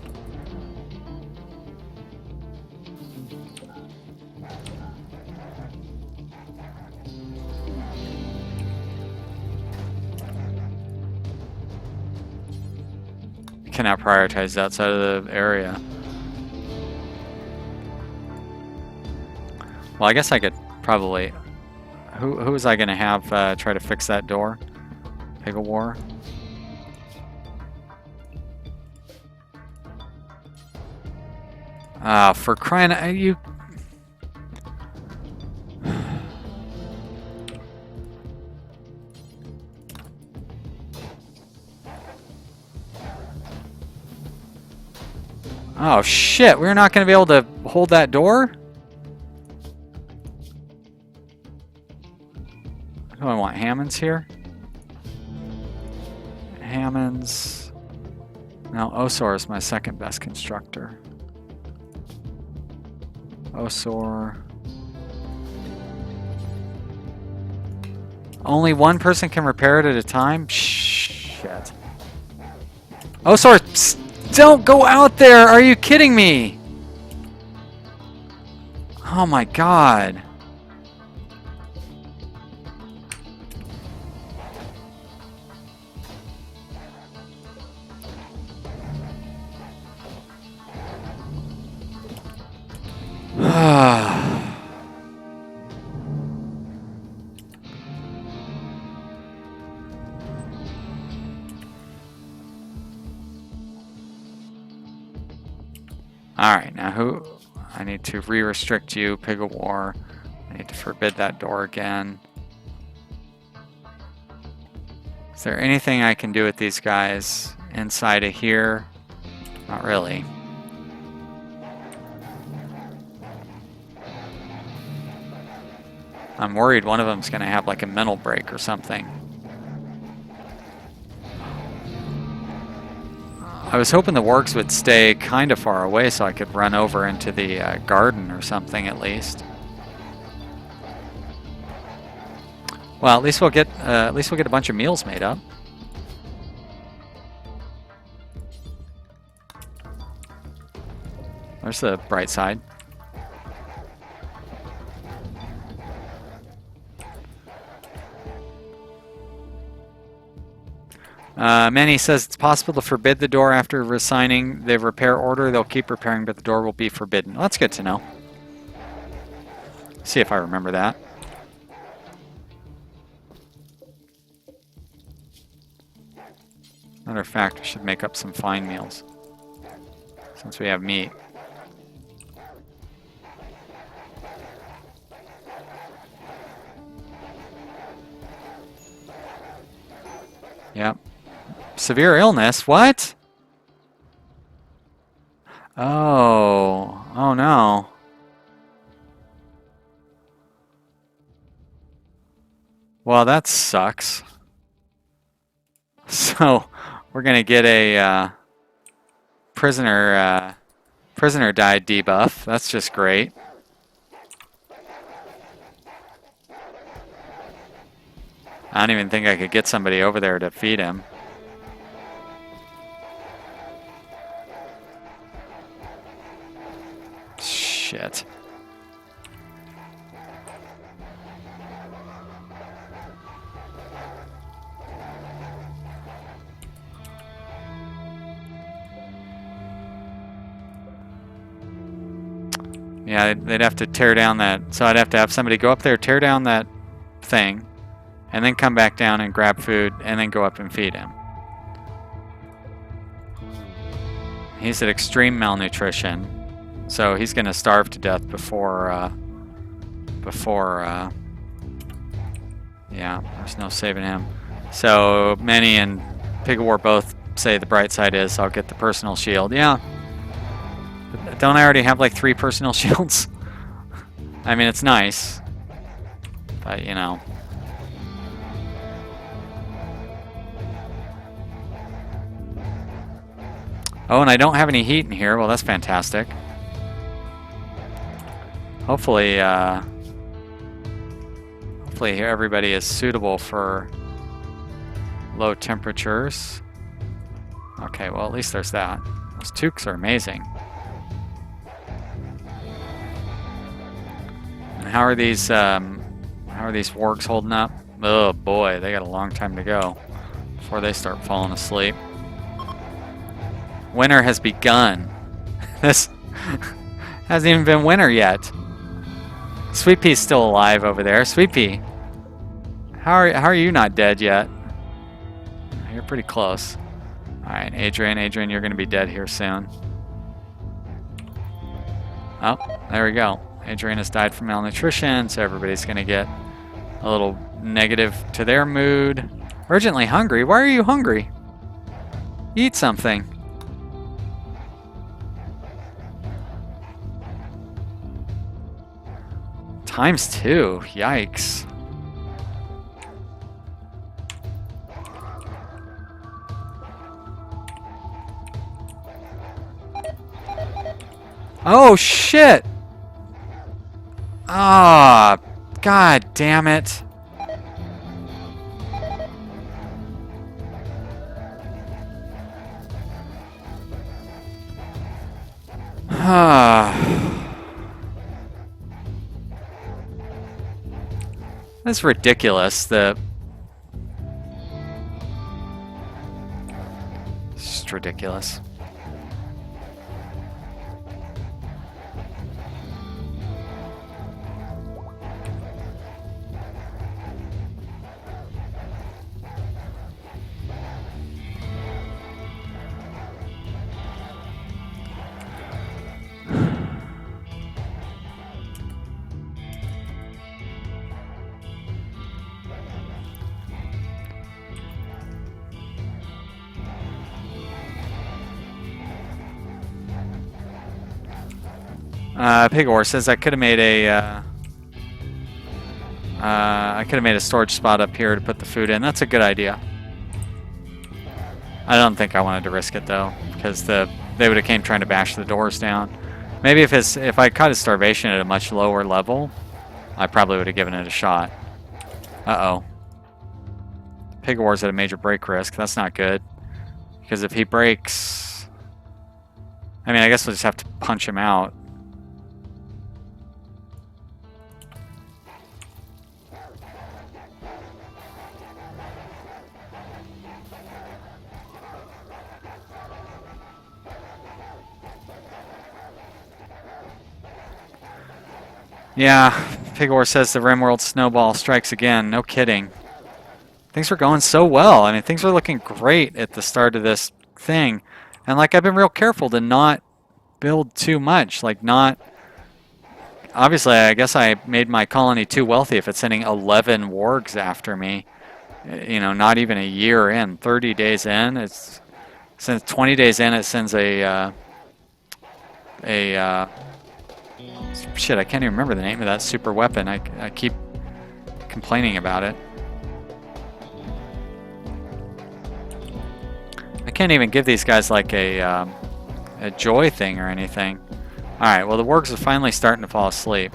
cannot prioritize outside of the area. Well, I guess I could probably... Who was I going to have try to fix that door? Pig of War? For crying out... You... Oh shit, we're not going to be able to hold that door? Oh, I want Hammonds here. Hammonds. No, Osor is my second best constructor. Osor. Only one person can repair it at a time? Shit. Osor, don't go out there! Are you kidding me? Oh my god. Alright, now who... I need to re-restrict you, Pig of War. I need to forbid that door again. Is there anything I can do with these guys inside of here? Not really. I'm worried one of them's going to have like a mental break or something. I was hoping the wargs would stay kind of far away so I could run over into the garden or something at least. Well, at least we'll get a bunch of meals made up. There's the bright side. Manny says it's possible to forbid the door after resigning the repair order. They'll keep repairing, but the door will be forbidden. Well, that's good to know. See if I remember that. Matter of fact, we should make up some fine meals since we have meat. Yep. Severe illness? What? Oh. Oh no. Well, that sucks. So, we're gonna get a prisoner died debuff. That's just great. I don't even think I could get somebody over there to feed him. Shit. Yeah, they'd have to tear down that. So I'd have to have somebody go up there, tear down that thing, and then come back down and grab food, and then go up and feed him. He's at extreme malnutrition. So he's going to starve to death before, yeah, there's no saving him. So Manny and Pig of War both say the bright side is I'll get the personal shield. Yeah. But don't I already have like 3 personal shields? I mean, it's nice. But, you know. Oh, and I don't have any heat in here. Well, that's fantastic. Hopefully, hopefully everybody is suitable for low temperatures. Okay, well at least there's that. Those toques are amazing. And how are these wargs holding up? Oh boy, they got a long time to go before they start falling asleep. Winter has begun. This hasn't even been winter yet. Sweet Pea's still alive over there. Sweet Pea, how are you not dead yet? You're pretty close. All right, Adrian, you're going to be dead here soon. Oh, there we go. Adrian has died from malnutrition, so everybody's going to get a little negative to their mood. Urgently hungry? Why are you hungry? Eat something. ×2. Yikes. Oh, shit! Ah, god damn it. That's ridiculous. It's just ridiculous. Pigor says I could have made a storage spot up here to put the food in. That's a good idea. I don't think I wanted to risk it though, because they would have came trying to bash the doors down. Maybe if I caught his starvation at a much lower level, I probably would have given it a shot. Uh-oh. Pigor's at a major break risk. That's not good. Because if he breaks, I mean, I guess we'll just have to punch him out. Yeah, Pigor says the Rimworld snowball strikes again. No kidding. Things were going so well. I mean, things were looking great at the start of this thing. And, like, I've been real careful to not build too much. Like, not... Obviously, I guess I made my colony too wealthy if it's sending 11 wargs after me. You know, not even a year in. 30 days in. It's... Since 20 days in, it sends shit, I can't even remember the name of that super weapon. I keep complaining about it. I can't even give these guys like a joy thing or anything. Alright, well the wargs are finally starting to fall asleep.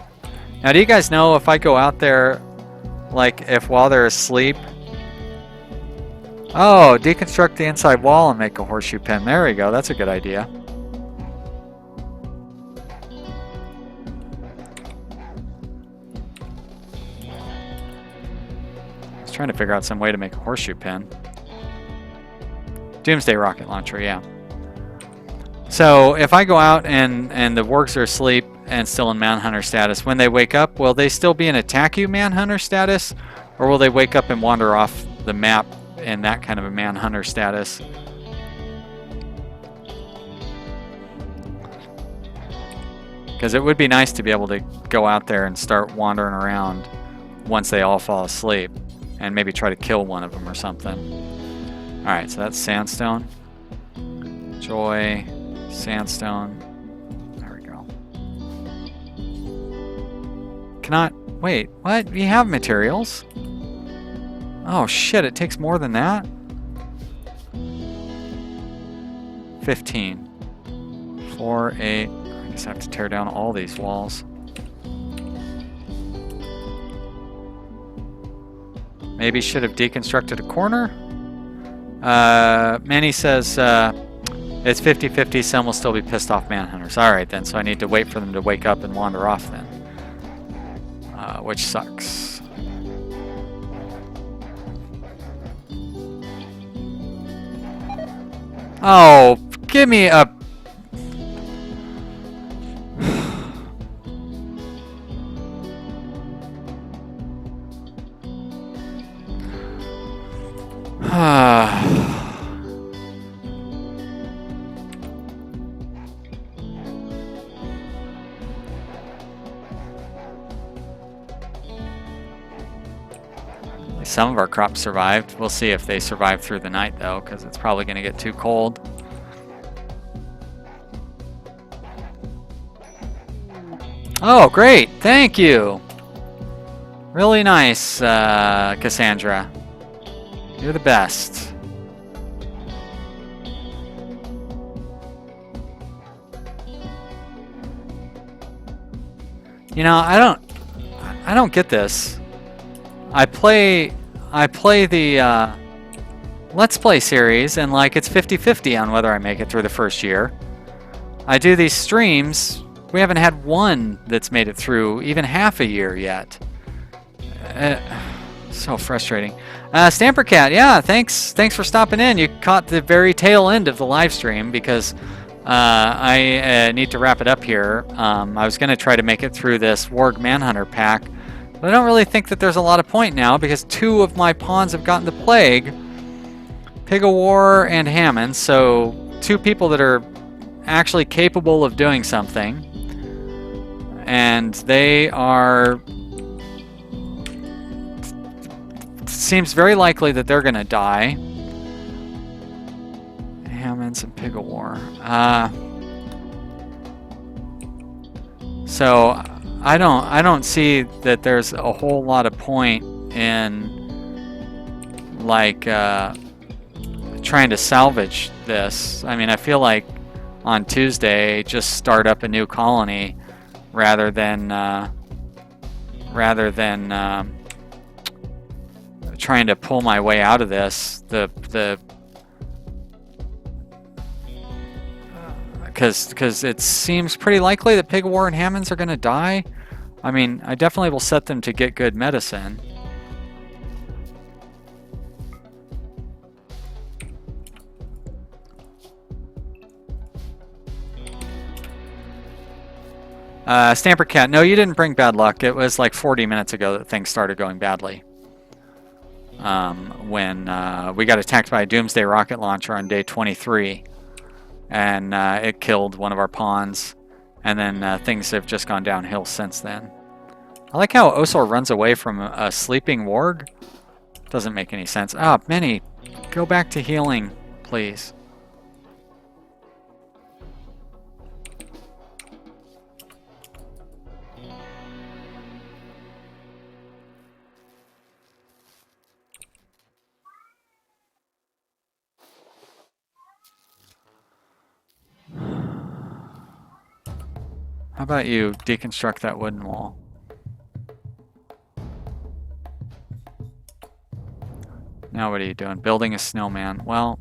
Now do you guys know if I go out there, like if while they're asleep... Oh, deconstruct the inside wall and make a horseshoe pen. There we go, that's a good idea. Trying to figure out some way to make a horseshoe pin. Doomsday rocket launcher, yeah. So if I go out and the wargs are asleep and still in manhunter status, when they wake up, will they still be in attack you manhunter status, or will they wake up and wander off the map in that kind of a manhunter status? Because it would be nice to be able to go out there and start wandering around once they all fall asleep. And maybe try to kill one of them or something. Alright, so that's sandstone. Joy, sandstone. There we go. Cannot... Wait, what? You have materials? Oh shit, it takes more than that? 15. 4, 8... I guess I have to tear down all these walls. Maybe should have deconstructed a corner. Manny says it's 50-50. Some will still be pissed off manhunters. Alright then, so I need to wait for them to wake up and wander off then. Which sucks. Oh, give me a... Some of our crops survived. We'll see if they survive through the night, though, because it's probably going to get too cold. Oh, great. Thank you. Really nice, Cassandra. You're the best. You know, I don't get this. I play the Let's Play series, and like it's 50-50 on whether I make it through the first year. I do these streams. We haven't had one that's made it through even half a year yet. So frustrating. Stamper Cat, yeah, thanks for stopping in. You caught the very tail end of the live stream because I need to wrap it up here. I was going to try to make it through this Warg Manhunter pack, but I don't really think that there's a lot of point now because 2 of my pawns have gotten the plague. Pig of War and Hammond, so 2 people that are actually capable of doing something. And they are... Seems very likely that they're going to die. Hammonds and Pig of War. So I don't see that there's a whole lot of point in like trying to salvage this. I mean, I feel like on Tuesday just start up a new colony rather than trying to pull my way out of this. Because it seems pretty likely that Pig of War and Hammonds are going to die. I mean, I definitely will set them to get good medicine. Stamper Cat, no, you didn't bring bad luck. It was like 40 minutes ago that things started going badly. When we got attacked by a Doomsday rocket launcher on day 23. And it killed one of our pawns. And then things have just gone downhill since then. I like how Osor runs away from a sleeping warg. Doesn't make any sense. Ah, Minnie, go back to healing, please. How about you deconstruct that wooden wall? Now what are you doing? Building a snowman. Well,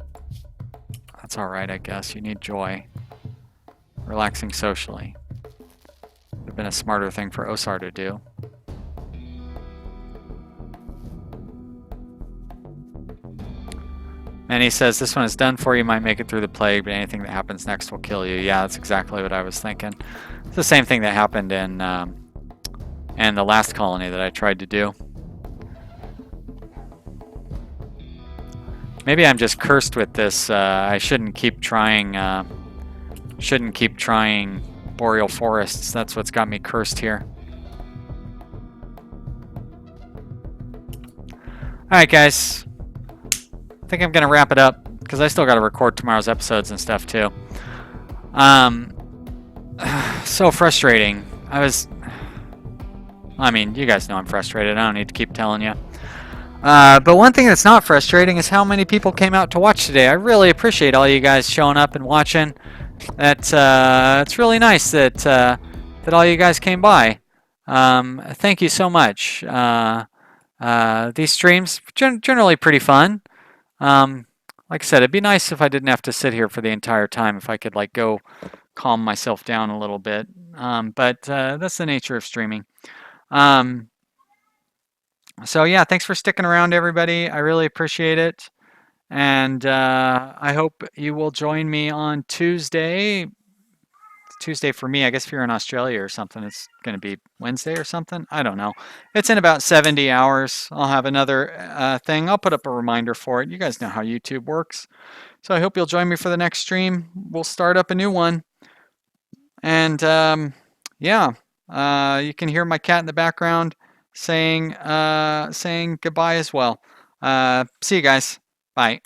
that's alright, I guess. You need joy. Relaxing socially. Would have been a smarter thing for Osar to do. And he says, this one is done for you, might make it through the plague, but anything that happens next will kill you. Yeah, that's exactly what I was thinking. It's the same thing that happened in the last colony that I tried to do. Maybe I'm just cursed with this. I shouldn't keep trying boreal forests. That's what's got me cursed here. Alright guys. I think I'm going to wrap it up because I still got to record tomorrow's episodes and stuff too. So frustrating. I mean, you guys know I'm frustrated. I don't need to keep telling you. But one thing that's not frustrating is how many people came out to watch today. I really appreciate all you guys showing up and watching. It's really nice that all you guys came by. Thank you so much. These streams generally pretty fun. Like I said, it'd be nice if I didn't have to sit here for the entire time. If I could like go calm myself down a little bit. But that's the nature of streaming. So yeah, thanks for sticking around, everybody. I really appreciate it. And I hope you will join me on Tuesday. Tuesday for me. I guess if you're in Australia or something, it's going to be Wednesday or something. I don't know. It's in about 70 hours. I'll have another thing. I'll put up a reminder for it. You guys know how YouTube works. So I hope you'll join me for the next stream. We'll start up a new one. And yeah, you can hear my cat in the background saying goodbye as well. See you guys. Bye.